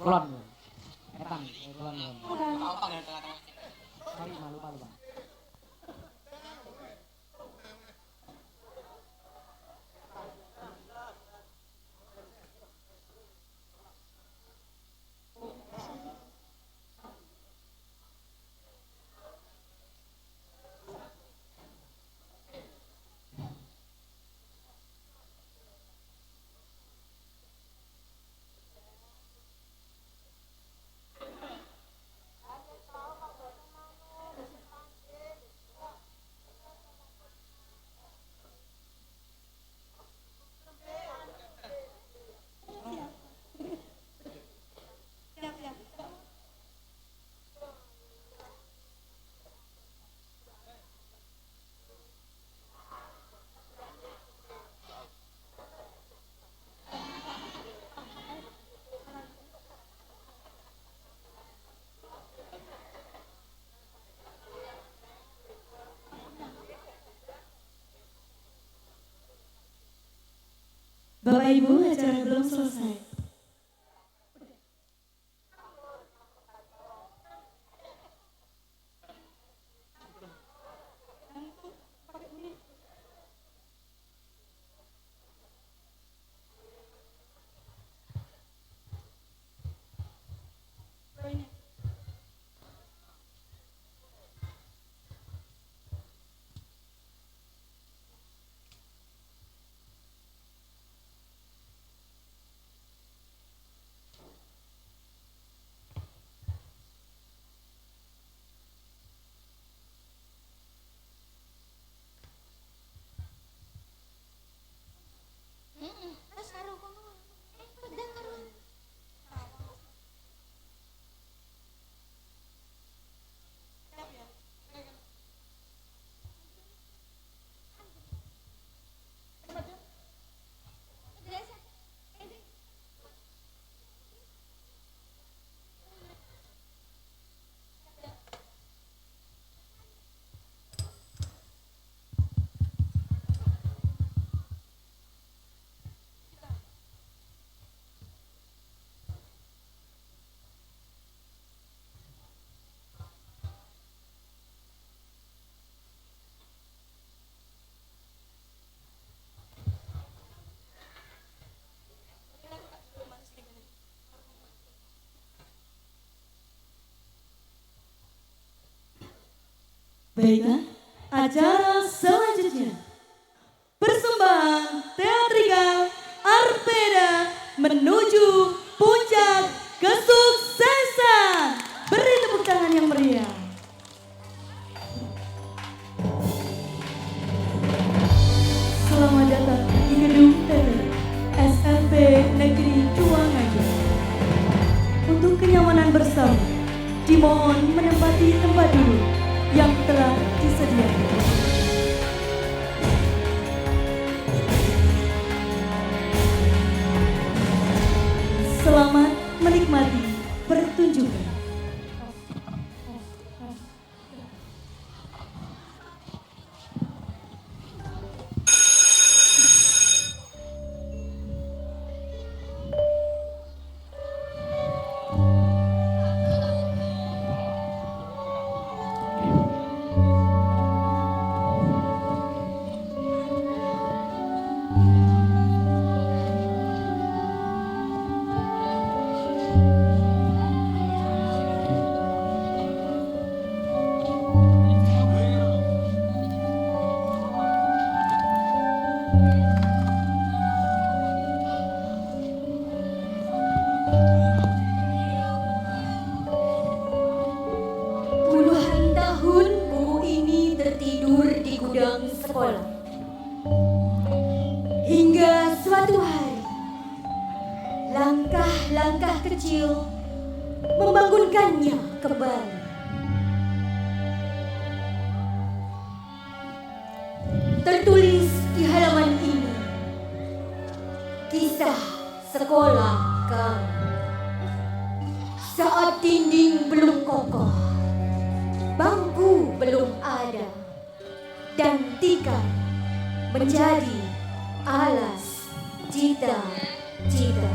E: Kulon. Etan, kulon. Sorry, malu Bang.
D: Bapak Ibu, acara belum selesai. Baiklah, acara selanjutnya. Persembahan teatrikal Arpeda menuju puncak kesuksesan. Beri tepuk tangan yang meriah. Selamat datang di gedung TV SMP Negeri 2 Nganjuk. Untuk kenyamanan bersama, dimohon menempati tempat duduk yang telah disediakan. Selamat menikmati pertunjukan.
C: Hingga suatu hari, langkah-langkah kecil membangunkannya kembali. Tertulis di halaman ini, kisah sekolah kami. Saat dinding belum kokoh, bangku belum ada, dan tikar menjadi alas cita-cita.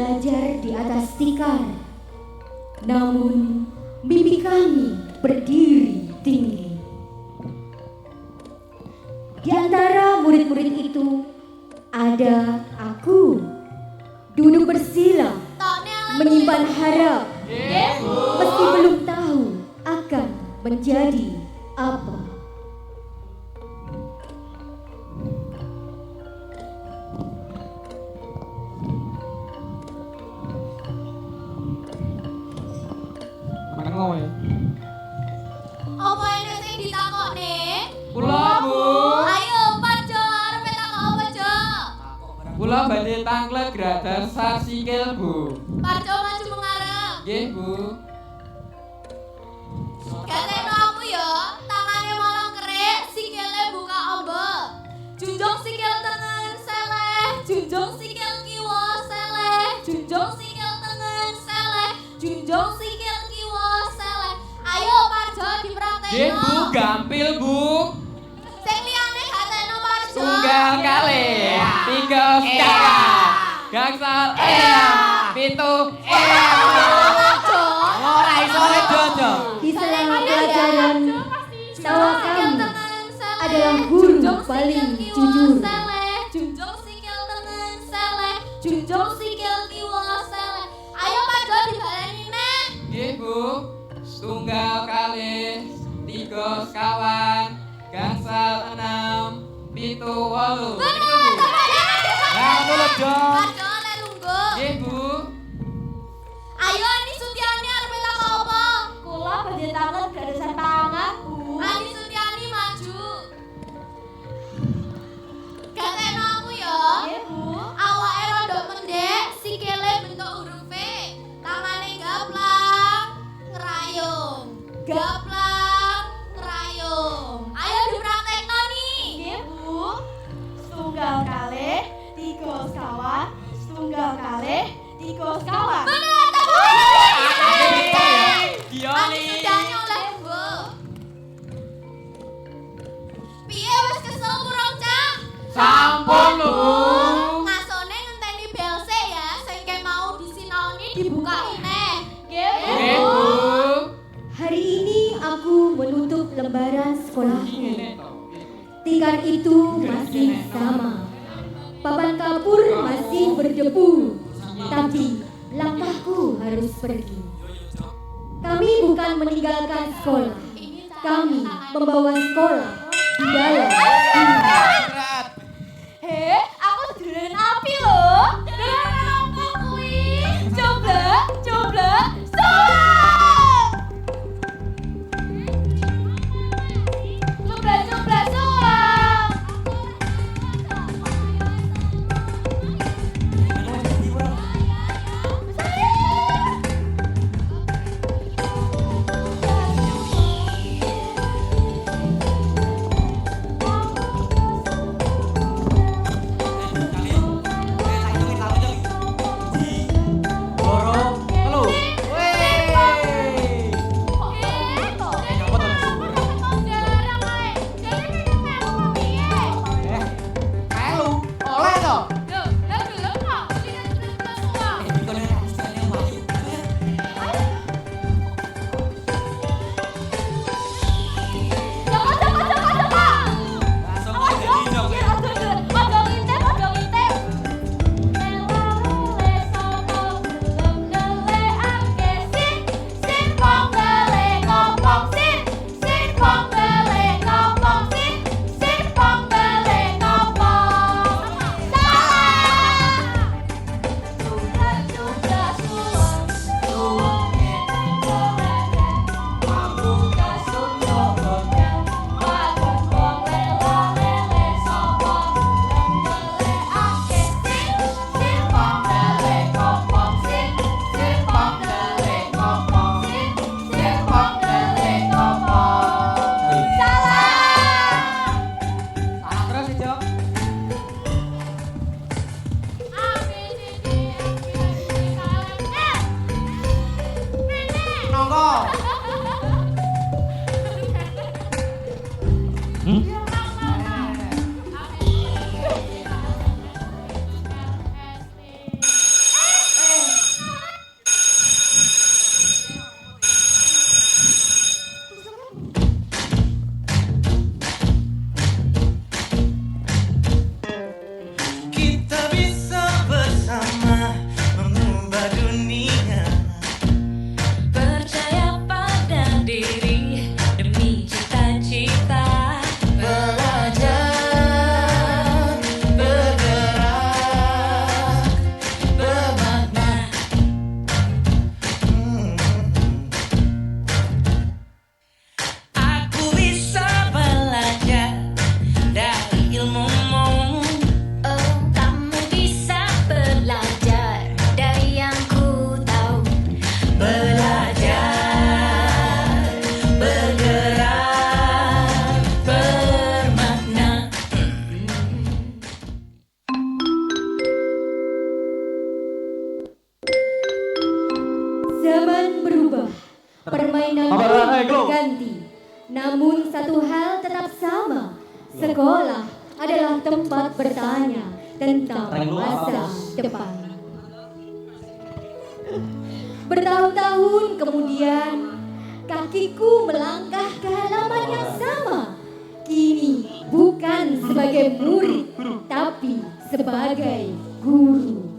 F: belajar di atas tikar. Namun mimpi kami berdiri tinggi. Di antara murid-murid itu ada aku, duduk bersila, menyimpan harap, meski belum tahu akan menjadi apa.
E: Menengo ya.
B: Apa ini sing ditakokne?
G: Kula Bu,
B: Ayo Parjo, arep takok apa Jo?
G: kula badhe tanglet gerak dasar sikil Bu.
B: Parjo maju mengarep.
G: Nggih Bu.
B: Kateno aku ya, tangane molong kerik, sikile buka ombo. Junjung sikil tengen seleh, junjung sikil kiwa seleh, junjung sikil tengen seleh, junjung sikil kiwa seleh. Ayo Parjo dipraktekno.
G: Nggih Bu, gampil Bu.
B: Sing liyane kateno Parjo.
G: Tunggal kalih, tiga sekawan. Gangsal pitu
B: Parjo.
G: ora iso jojo.
F: Di selama pelajaran, tawa kami adalah guru paling jujur.
B: Junjung sikil tengen seleh, junjung sikil kiwa seleh. Ayo Parjo dibaleni neh.
G: Nggih Bu, tunggal kalih, tiga sekawan. Gangsal 6, pitu 8. Lah ngono Jo.
B: Parjo nek lungguh.
G: Nggih Bu.
B: Ayo Ani Sutiani arep takok apa?
C: Kula badhe tangan garisan tangan, Bu.
B: Ani Sutiani maju. Kateno aku ya.
C: Nggih, Bu.
B: Awake rada mendek, sikile bentuk huruf V. Tangane gaplang, ngerayung. Gaplang, ngerayung. Ayo dipraktekno nih.
C: Nggih, Bu. Setunggal kalih, tiga sekawan, setunggal kalih, tiga sekawan.
B: Ani Sutiani oleh Bu. Piye wis kesel kurang Cak?
G: Sampun lho.
B: Ngasone ngenteni bel sik ya, sing ke mau disinaoni dibuka neh.
G: Nggih Bu.
F: Hari ini aku menutup lembaran sekolahku.
G: Ngene to.
F: Tikar itu masih sama. Papan kapur masih berdebu. Tapi langkahku harus pergi. Kami bukan meninggalkan sekolah. Kami membawa sekolah di dalam diri.
C: Aku seduluran api loh.
B: Dolanan apa kuwi?
C: Coba, soal. Coba, soal.
F: Namun satu hal tetap sama, sekolah adalah tempat bertanya tentang masa depan. Bertahun-tahun kemudian, kakiku melangkah ke halaman yang sama. Kini bukan sebagai murid, tapi sebagai guru.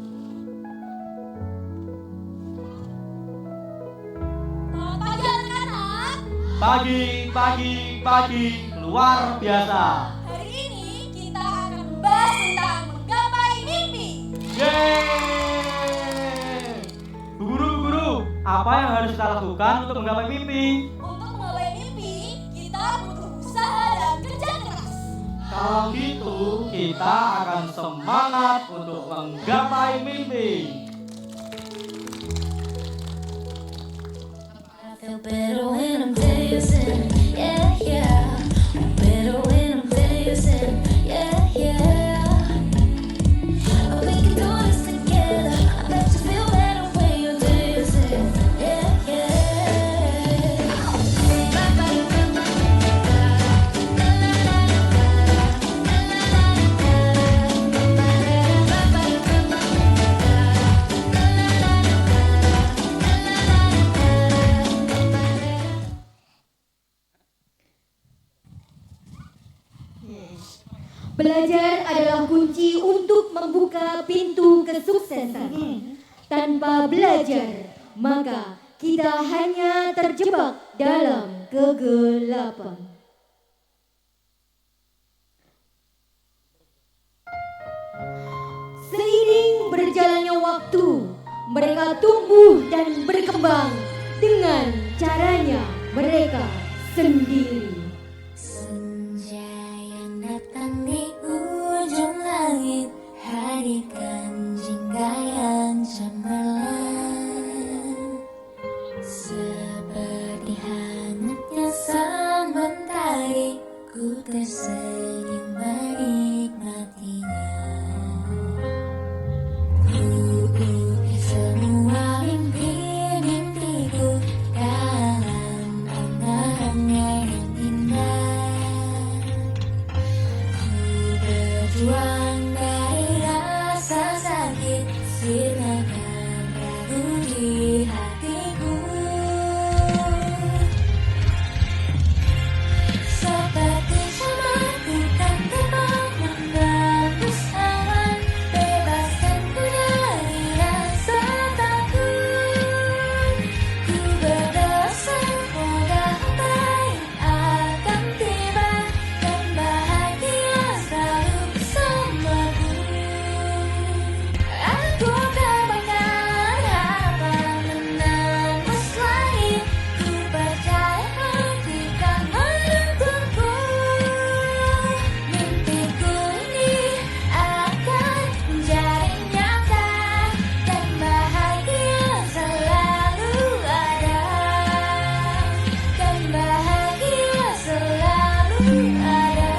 C: Pagi anak-anak,
H: Pagi, luar biasa.
C: hari ini kita akan membahas tentang menggapai mimpi.
H: Yeay! Bu guru, apa yang harus kita lakukan untuk menggapai mimpi?
C: Untuk menggapai mimpi, kita butuh usaha dan kerja keras.
H: Kalau gitu, kita akan semangat untuk menggapai mimpi.
B: I feel better when I'm dancing, yeah, yeah. I'm better when I'm dancing, yeah, yeah. We can do this together. I bet you feel better when you're dancing, yeah, yeah.
F: Belajar adalah kunci untuk membuka pintu kesuksesan. Tanpa belajar, maka kita hanya terjebak dalam kegelapan. Seiring berjalannya waktu, mereka tumbuh dan berkembang dengan caranya mereka sendiri.
B: Senja yang datang di ujung langit, hadirkan jingga yang cemerlang. Seperti hangatnya sang mentari, ku tersenyum menikmatinya. Ku ukir semua mimpi-mimpiku dalam angan-angan yang indah. Ku berjuang dari rasa sakit, sirnakan ragu di hatiku. Seperti samar ku kan terbang menembus awan, bebaskanku dari rasa takut. Ku berdoa semoga hari akan tiba dan bahagia selalu bersamaku. Aku terbangkan harapan menembus langit, ku percaya hati kan menuntunku. Mimpiku ini akan menjadi nyata dan bahagia selalu ada. Dan bahagia selalu ada.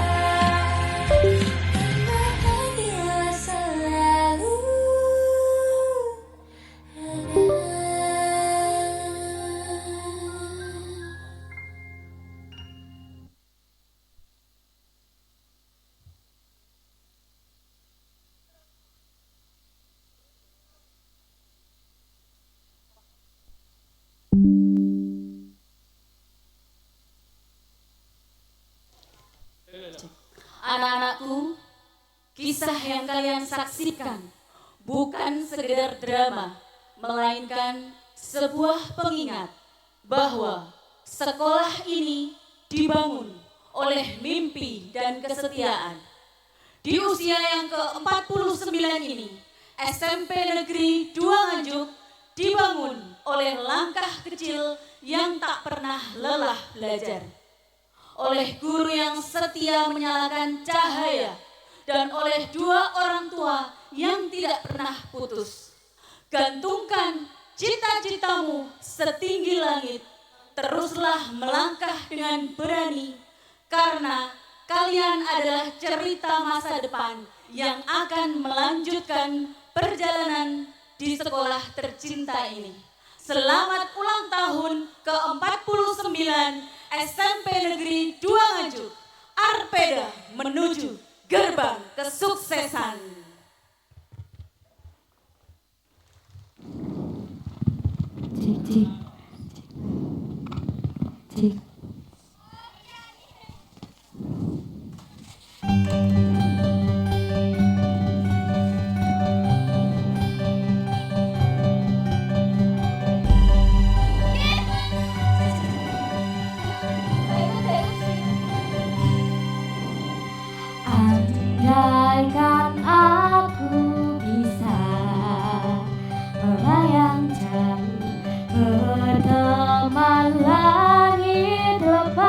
B: Dan bahagia selalu ada.
I: Anak-anakku, kisah yang kalian saksikan bukan sekedar drama, melainkan sebuah pengingat bahwa sekolah ini dibangun oleh mimpi dan kesetiaan. Di usia yang ke-49 ini, SMP Negeri 2 Nganjuk dibangun oleh langkah kecil yang tak pernah lelah belajar. Oleh guru yang setia menyalakan cahaya, dan oleh 2 orang tua yang tidak pernah putus. Gantungkan cita-citamu setinggi langit, teruslah melangkah dengan berani, karena kalian adalah cerita masa depan yang akan melanjutkan perjalanan di sekolah tercinta ini. Selamat ulang tahun ke-49 SMP Negeri 2 Nganjuk. Arpeda menuju gerbang kesuksesan.
F: Cik, cik. Cik.
C: Andaikan aku bisa melayang jauh berteman langit lepas,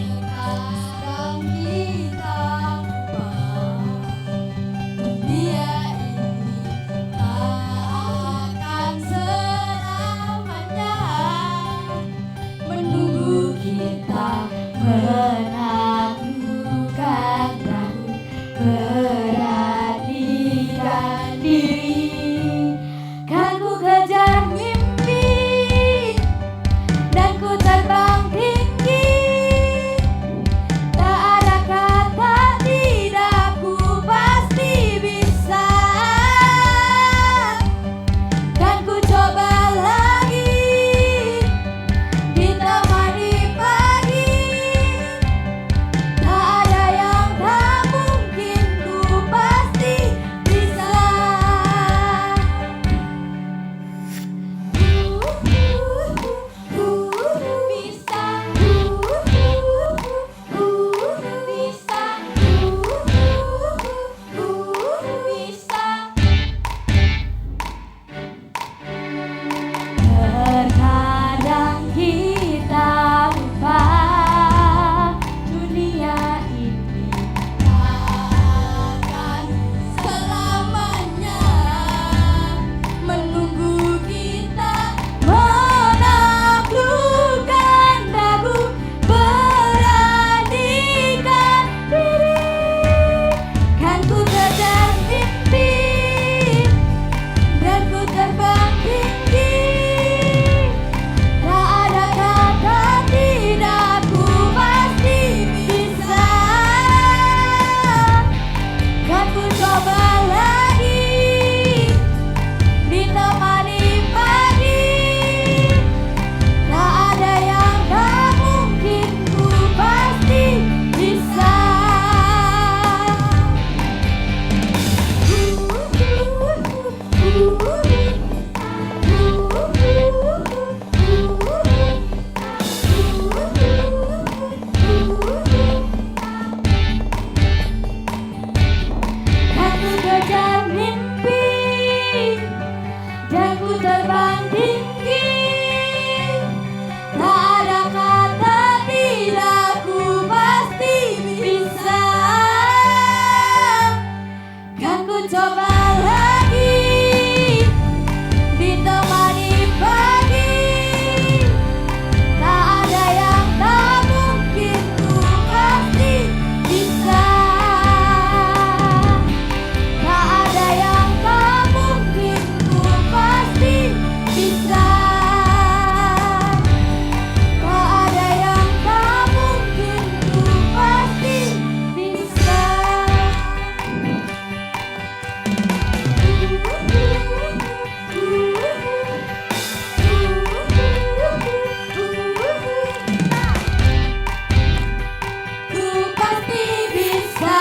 J: sekarang kita ubah dunia ini tak akan selamanya menunggu kita
C: menaklukkan ragu, beranikan diri. Kan ku kejar mimpi dan ku terbang tinggi. Tak ada kata tidak, ku pasti bisa. Kan ku coba lagi ditemani pagi. Tak ada yang tak mungkin, ku pasti bisa. Terkadang kita lupa dunia ini
J: akan selamanya menunggu kita
C: menaklukkan ragu, beranikan diri. Kan ku kejar mimpi dan ku terbang tinggi. Tak ada kata tidak, ku pasti bisa. Kan ku coba lagi ditemani pagi. Tak ada yang tak mungkin, ku pasti bisa. Kan ku kejar mimpi dan ku terbang tinggi. Tak ada kata tidak, ku pasti bisa. Kan ku coba lagi ditemani pagi. Tak ada yang tak mungkin, ku pasti bisa. Tak ada yang tak mungkin, ku pasti bisa. Tak ada yang tak mungkin, ku pasti bisa. Ku pasti bisa.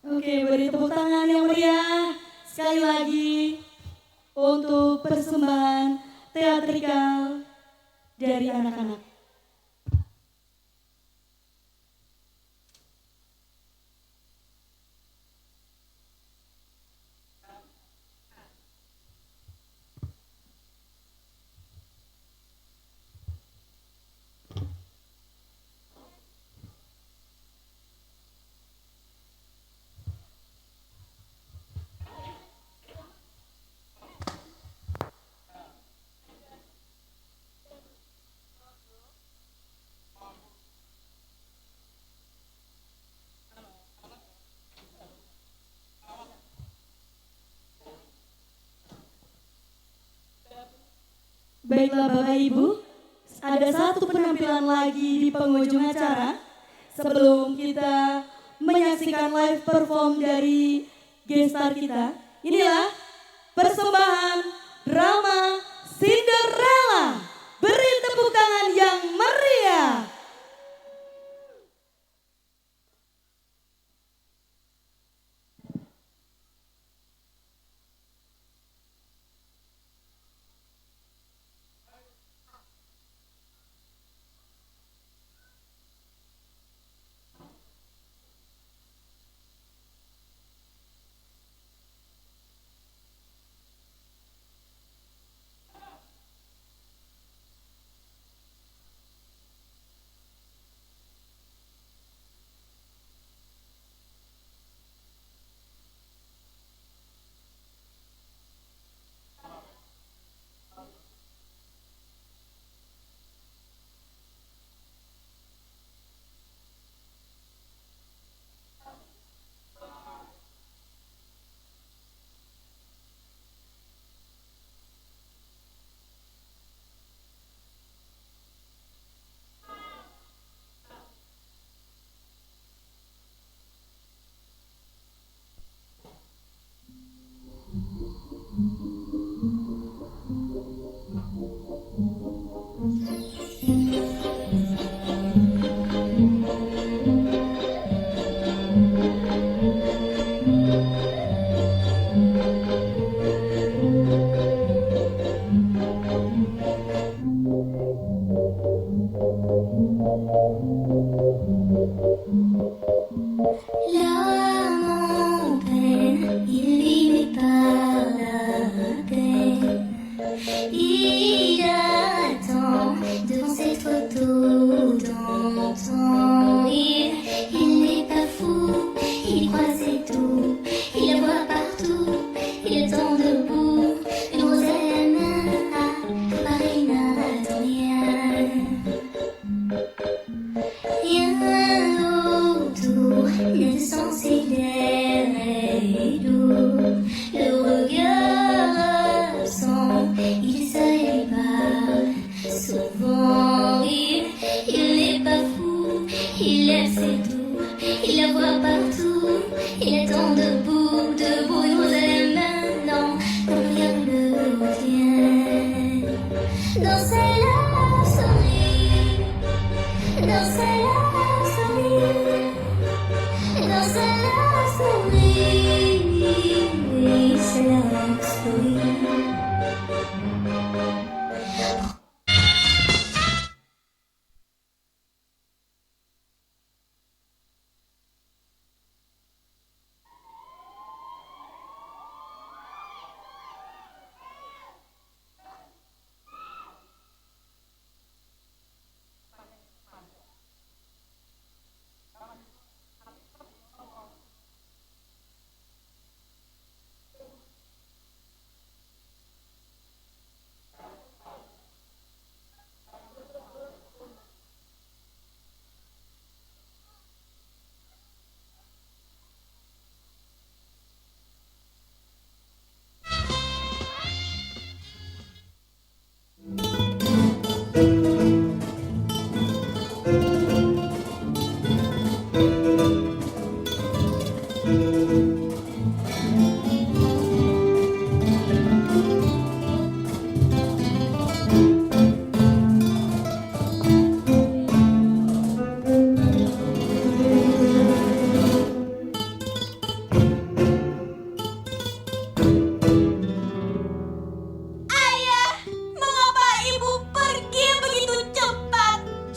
D: Oke, beri tepuk tangan yang meriah sekali lagi untuk persembahan teatrikal dari anak-anak. Baiklah Bapak Ibu, ada satu penampilan lagi di penghujung acara. Sebelum kita menyaksikan live perform dari gestar kita, inilah persembahan drama Cinderella. Beri tepuk tangan yang meriah.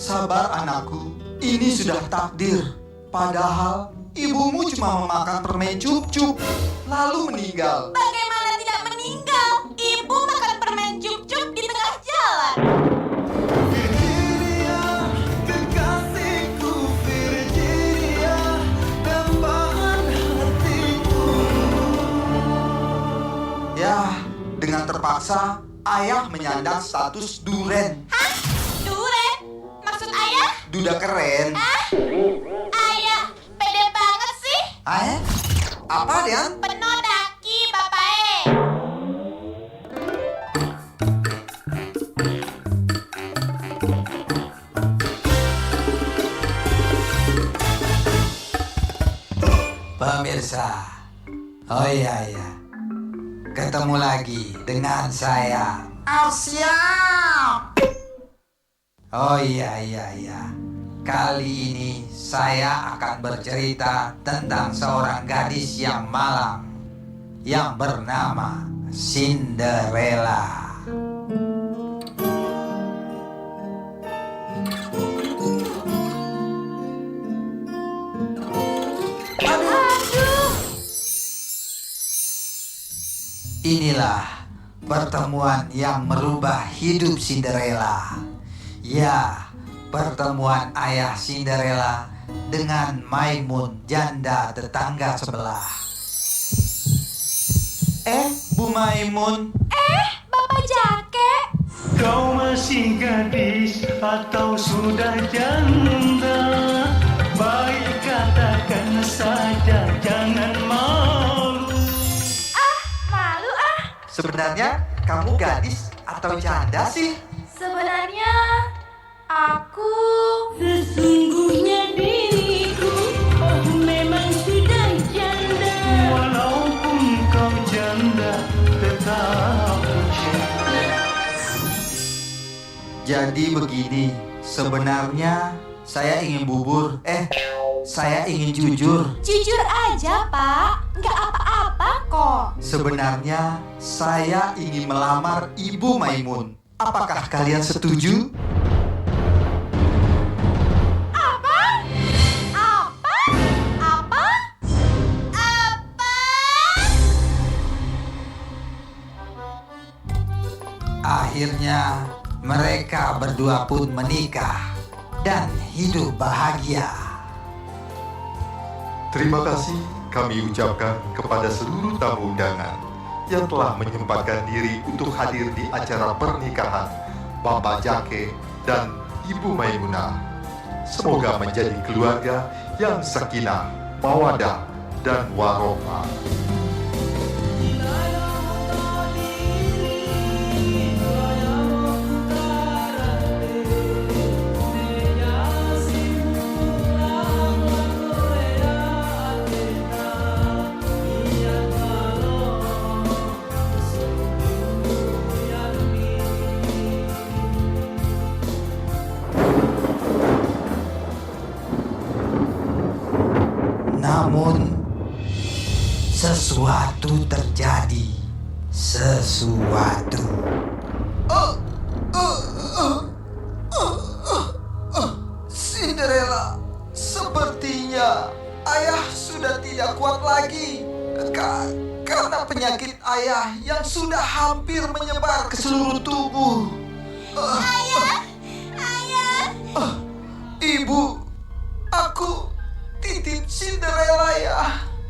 A: Sabar anakku, ini sudah takdir. Padahal ibumu cuma memakan permen cup-cup, lalu meninggal.
I: Bagaimana tidak meninggal? Ibu makan permen cup-cup di tengah jalan.
A: Virginia, kekasihku Virginia, dambaan hatiku. Ya, dengan terpaksa ayah menyandang status duren.
I: Hah? Duren? Maksud ayah?
A: Duda keren.
I: Ayah, pede banget sih.
A: Apa, Dian?
I: Penuh daki, Bapak.
K: pemirsa. Oh iya, ketemu lagi dengan saya. Siap. Oh iya. Kali ini saya akan bercerita tentang seorang gadis yang malang yang bernama Cinderella. Inilah pertemuan yang merubah hidup Cinderella. Ya, pertemuan ayah Cinderella dengan Maimun, janda tetangga sebelah. Bu Maimun.
I: Bapak Jake.
L: Kau masih gadis atau sudah janda? Baik katakan saja, jangan malu.
I: Malu
K: Sebenarnya kamu gadis atau janda sih?
I: Sebenarnya aku
D: Sesungguhnya diriku memang sudah janda.
L: Walaupun kau janda, tetap cinta.
K: Jadi begini, sebenarnya saya ingin saya ingin jujur.
I: jujur aja, Pak. Nggak apa-apa kok.
K: Sebenarnya saya ingin melamar Ibu Maimun. Apakah kalian setuju? Akhirnya mereka berdua pun menikah dan hidup bahagia.
M: Terima kasih kami ucapkan kepada seluruh tamu undangan yang telah menyempatkan diri untuk hadir di acara pernikahan Bapak Jake dan Ibu Maimunah. Semoga menjadi keluarga yang sakinah, mawadah, dan warohmah.
K: Namun sesuatu terjadi. Cinderella, sepertinya ayah sudah tidak kuat lagi karena penyakit ayah yang sudah hampir menyebar ke seluruh tubuh.
I: Ayah.
K: Ibu, aku titip Cinderella ya.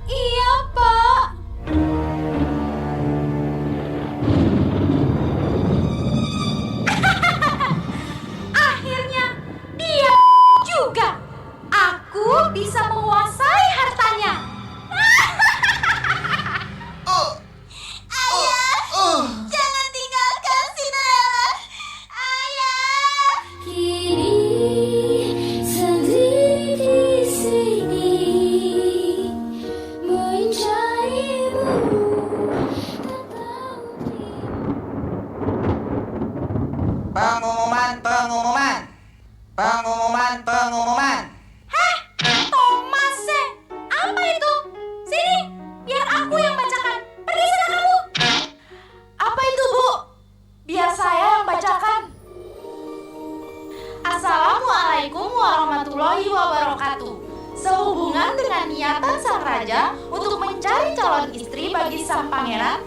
I: Iya, Pak. Akhirnya dia juga. Aku bisa menguasai hartanya. Ayah, jangan tinggalkan Cinderella. Ayah.
J: Kini sendiri di sini mencarimu,
K: Pengumuman.
I: Hah? Thomas, apa itu? Sini, biar aku yang bacakan. Pergi sana kamu. Apa itu, Bu? Biar saya yang bacakan. Assalamualaikum warahmatullahi wabarakatuh. Sehubungan dengan niatan sang raja untuk mencari calon istri bagi sang pangeran,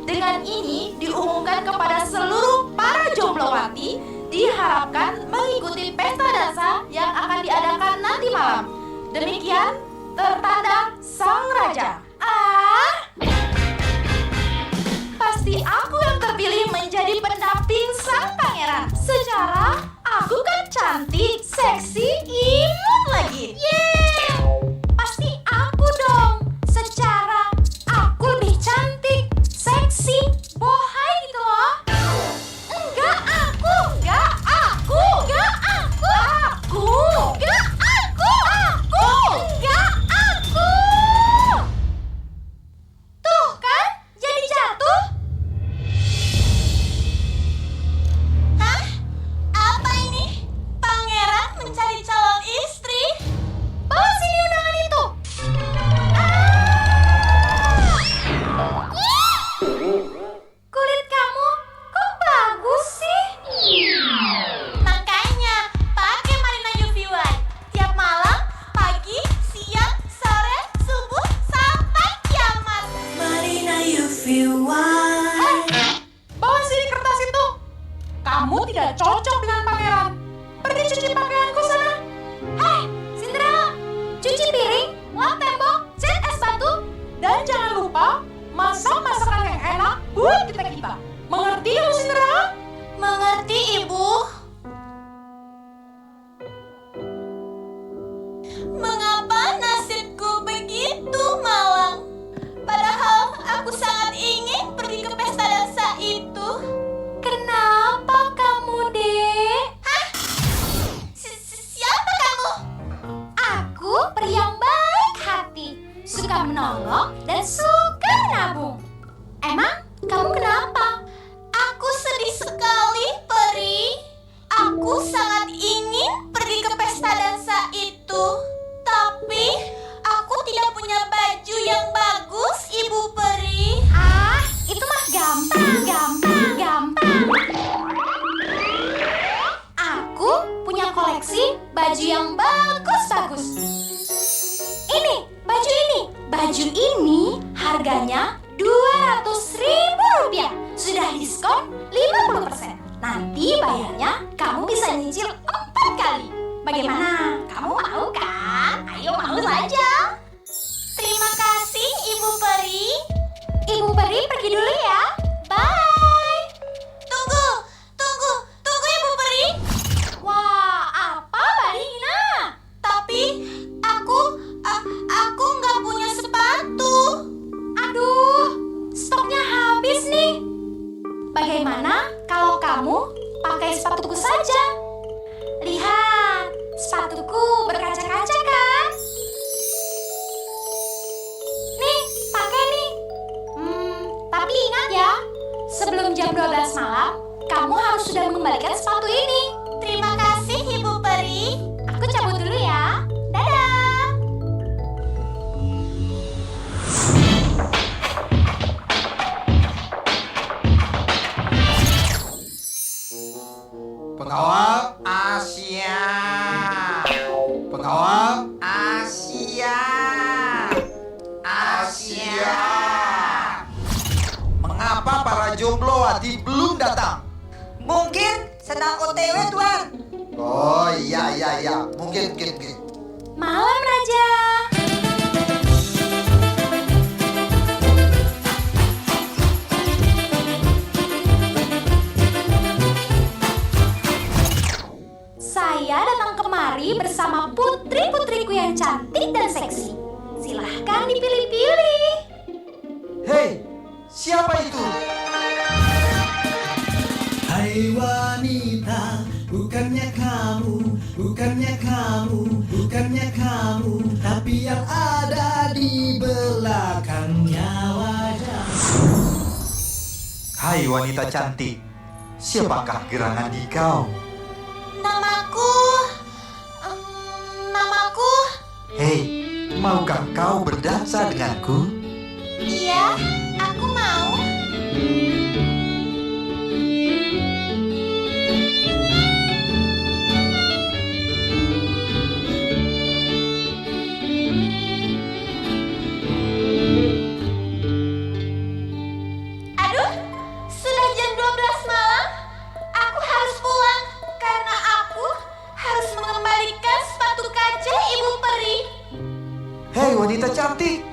I: dengan ini diumumkan kepada seluruh para jomblowati diharapkan mengikuti pesta dansa yang akan diadakan nanti malam. Demikian tertanda sang raja. Pasti aku yang terpilih menjadi pendamping sang pangeran. Secara aku kan cantik, seksi, imut lagi. Yeay! Pasti aku dong. Secara aku lebih cantik, seksi, bohai gitu loh. Enggak aku. Kamu tidak cocok dengan pangeran. Pergi cuci pakaianku sana.
C: Hei, Cinderella, cuci piring, lap tembok, cat es batu.
I: Dan jangan lupa masak masakan yang enak buat kita-kita. Mengerti kamu, Cinderella?
N: Mengerti, Ibu. Mengapa nasibku begitu malang? Padahal aku sangat ingin pergi ke pesta dansa itu.
C: Kenapa kamu, Dek?
N: Hah? Siapa kamu?
C: Aku peri yang baik hati, suka menolong dan suka menabung. Emang kamu kenapa?
N: Aku sedih sekali, Peri. Aku sangat ingin pergi ke pesta dansa itu. Tapi aku tidak punya baju yang bagus, Ibu Peri.
C: Ah, itu mah gampang. Aku punya koleksi baju yang bagus-bagus. Ini, baju ini. Baju ini harganya Rp200.000. Sudah diskon 50%. Nanti bayarnya kamu bisa nyicil 4 kali. Bagaimana? Kamu mau kan? Ayo mau saja.
N: Terima kasih, Ibu Peri.
C: Ibu Peri pergi dulu ya. Bye.
N: Tunggu Ibu Peri.
C: Wah, apa Mbak Rina?
N: Tapi aku nggak punya sepatu.
C: Aduh, stoknya habis nih. Bagaimana kalau kamu pakai sepatuku saja? Lihat, sepatuku berkaca-kaca kan? Nih, pakai nih. Tapi ingat ya, sebelum jam 12 malam, kamu harus sudah mengembalikan sepatu ini.
N: Terima kasih, Ibu Peri.
C: Aku cabut dulu ya. Dadah.
K: Pengawal Asia. Pengawal Asia. Asia. Mengapa para jomblowati belum datang?
A: Mungkin sedang OTW, Tuan.
K: Oh iya. Mungkin.
C: Malam, Raja. Saya datang kemari bersama putri-putriku yang cantik dan seksi. Silahkan dipilih-pilih.
K: Hei, siapa itu?
L: Hai wanita, bukannya kamu, tapi yang ada di belakangnya wajah.
K: Hai wanita cantik, siapakah gerangan di kau?
N: Namaku.
K: Hei, maukah kau berdansa denganku?
N: Iya, aku mau. Aduh, sudah jam 12 malam. Aku harus pulang karena aku harus mengembalikan sepatu kaca Ibu Peri.
K: Hei wanita cantik,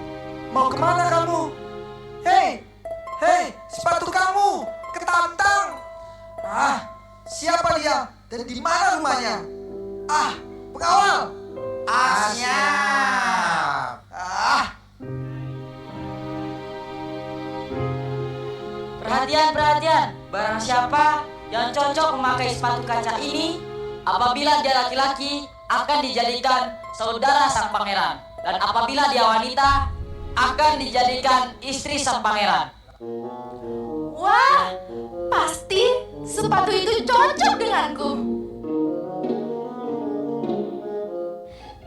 K: mau kemana kamu? Hei, sepatu kamu ketantang. Siapa dia dan di mana rumahnya? Pengawal. Asia.
O: Perhatian, barang siapa yang cocok memakai sepatu kaca ini, apabila dia laki-laki akan dijadikan saudara sang pangeran, dan apabila dia wanita akan dijadikan istri sang pangeran.
I: Wah, pasti sepatu itu cocok denganku.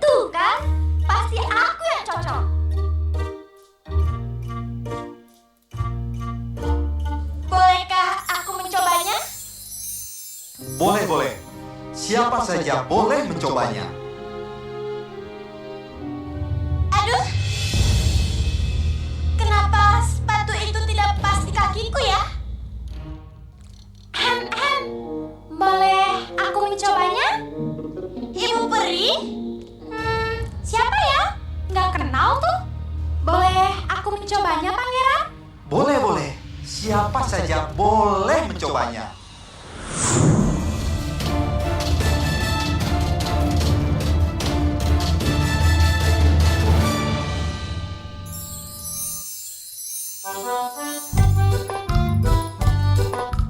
C: Tuh kan, pasti aku yang cocok.
N: Bolehkah aku mencobanya?
K: Boleh. Siapa saja boleh mencobanya.
N: Aduh, kenapa sepatu itu tidak pas di kakiku ya?
I: aku mencobanya, Pangeran?
K: Boleh. Siapa saja boleh mencobanya.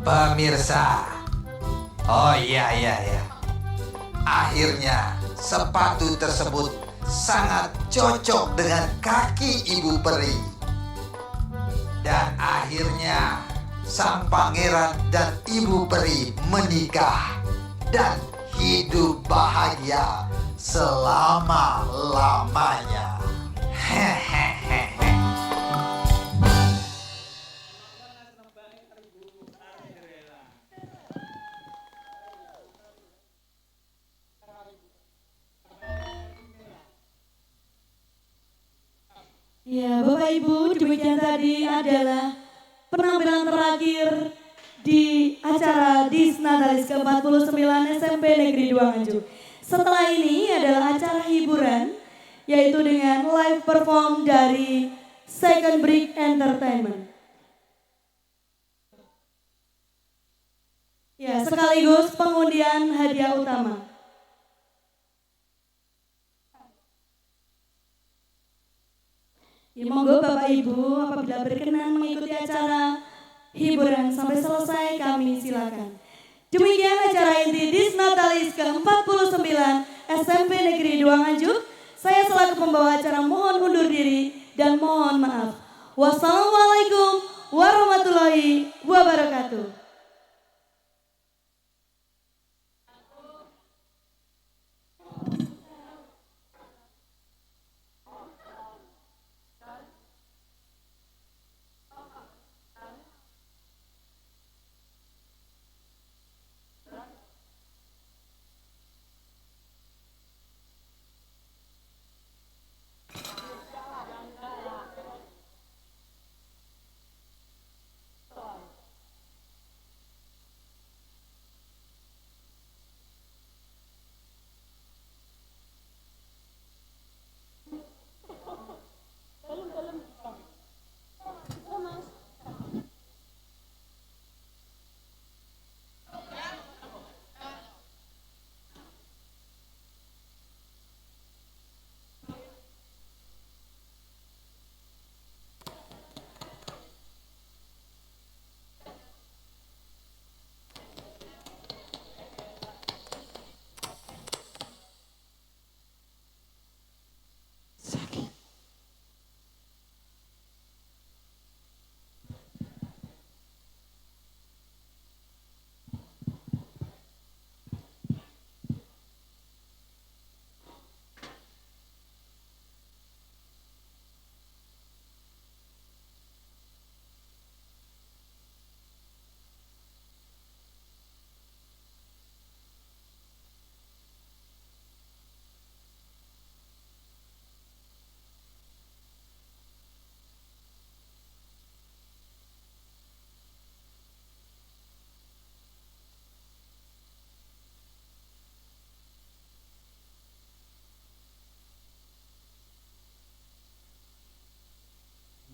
K: Pemirsa, oh iya. Akhirnya sepatu tersebut sangat cocok dengan kaki Ibu Peri. Dan akhirnya sang pangeran dan Ibu Peri menikah dan hidup bahagia selama-lamanya. Hehehe.
D: Ya, Bapak Ibu, demikian tadi adalah penampilan terakhir di acara Disnatalis ke-49 SMP Negeri 2 Nganjuk. Setelah ini adalah acara hiburan, yaitu dengan live perform dari Second Brick Entertainment. Ya, sekaligus pengundian hadiah utama. Ya, monggo Bapak Ibu apabila berkenan mengikuti acara hiburan sampai selesai kami silakan. Demikian acara inti Disnatalis ke-49 SMP Negeri 2 Nganjuk. Saya selaku pembawa acara mohon undur diri dan mohon maaf. Wassalamualaikum warahmatullahi wabarakatuh.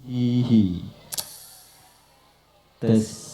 P: Hihi. Tes.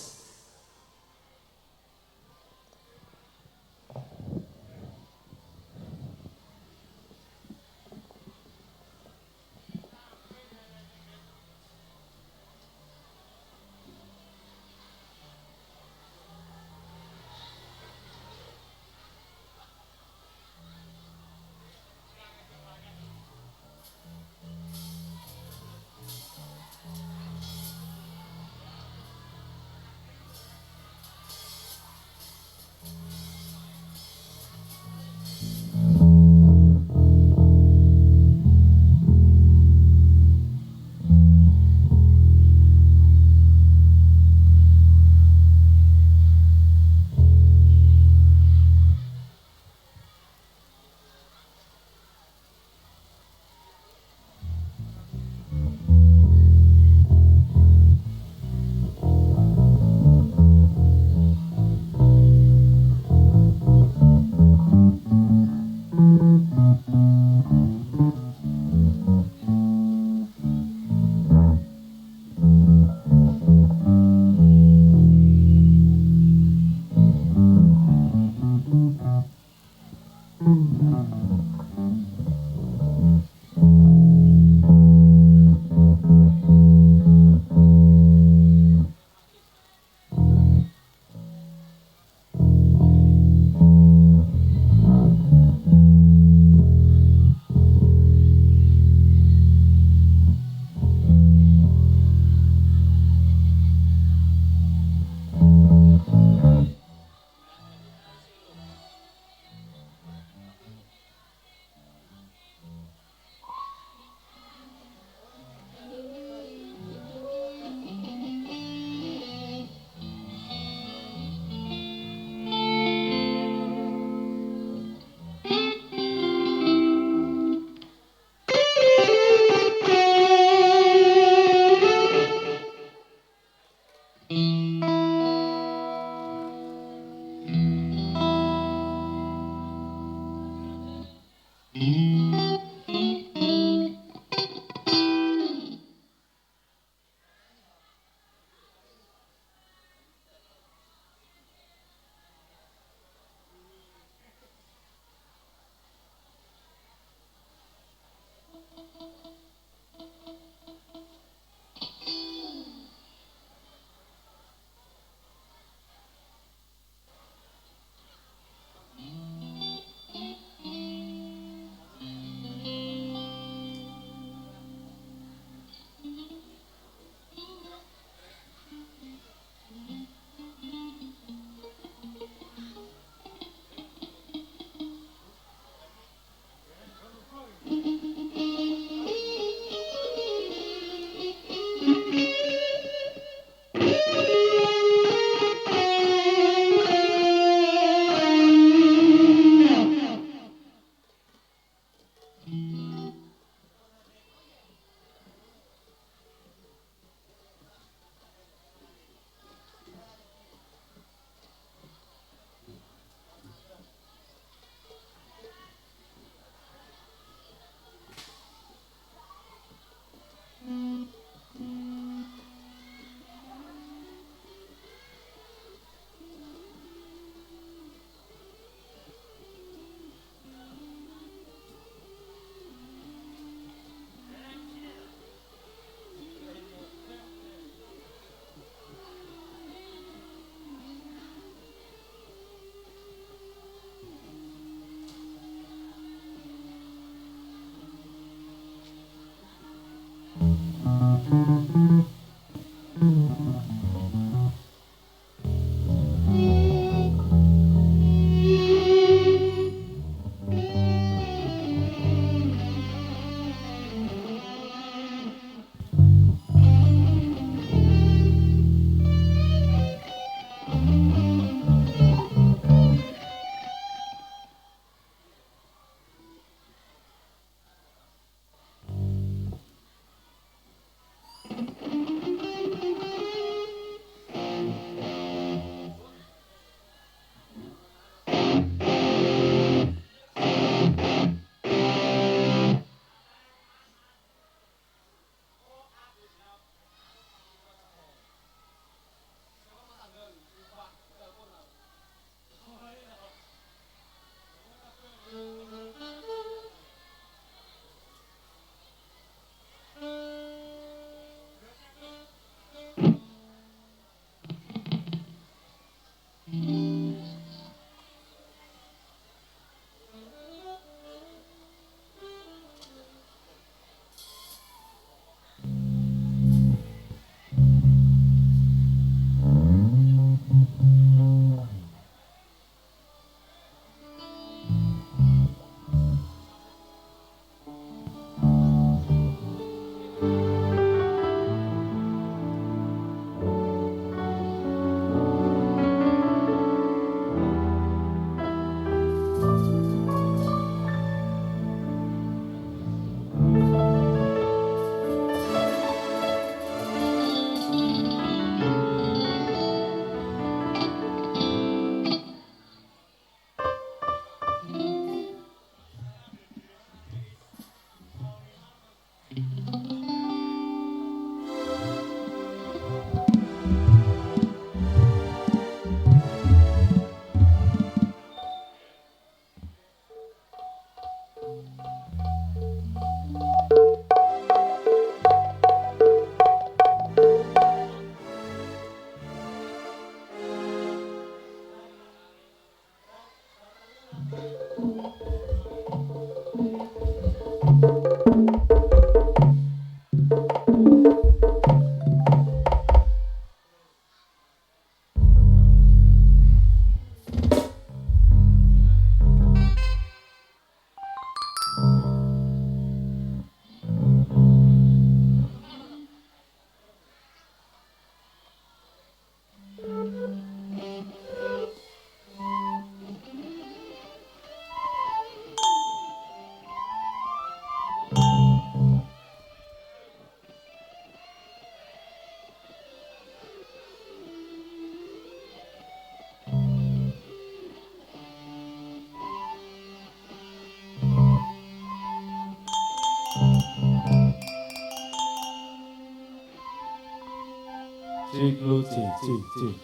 P: Cik lu cik cik cik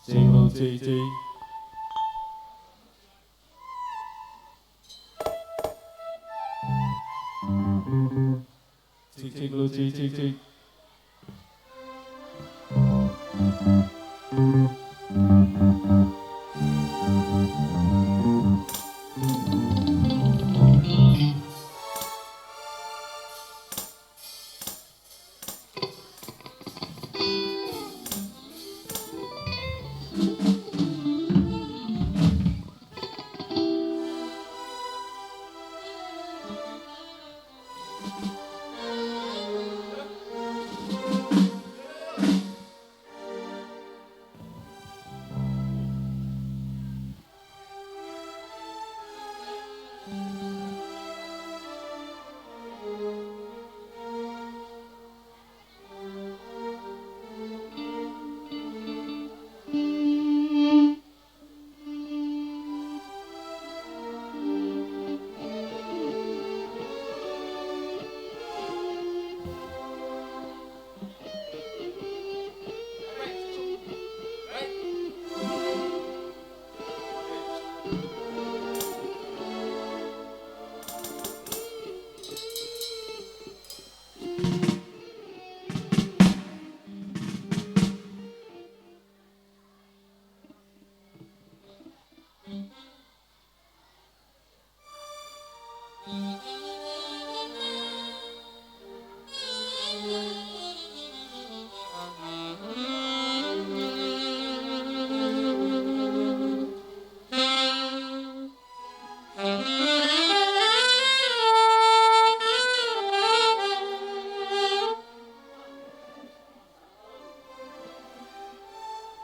P: cik lu cik cik cik cik lu cik cik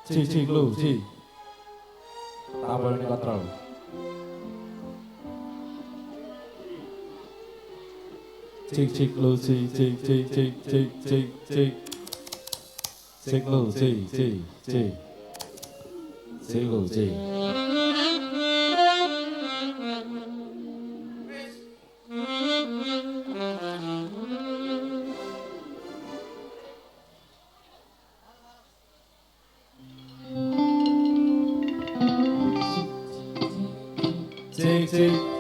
P: cik cik lu cik tabel ini kontrol cik lu cik cik cik cik cik cik cik cik lu cik cik cik cik lu cik cik cik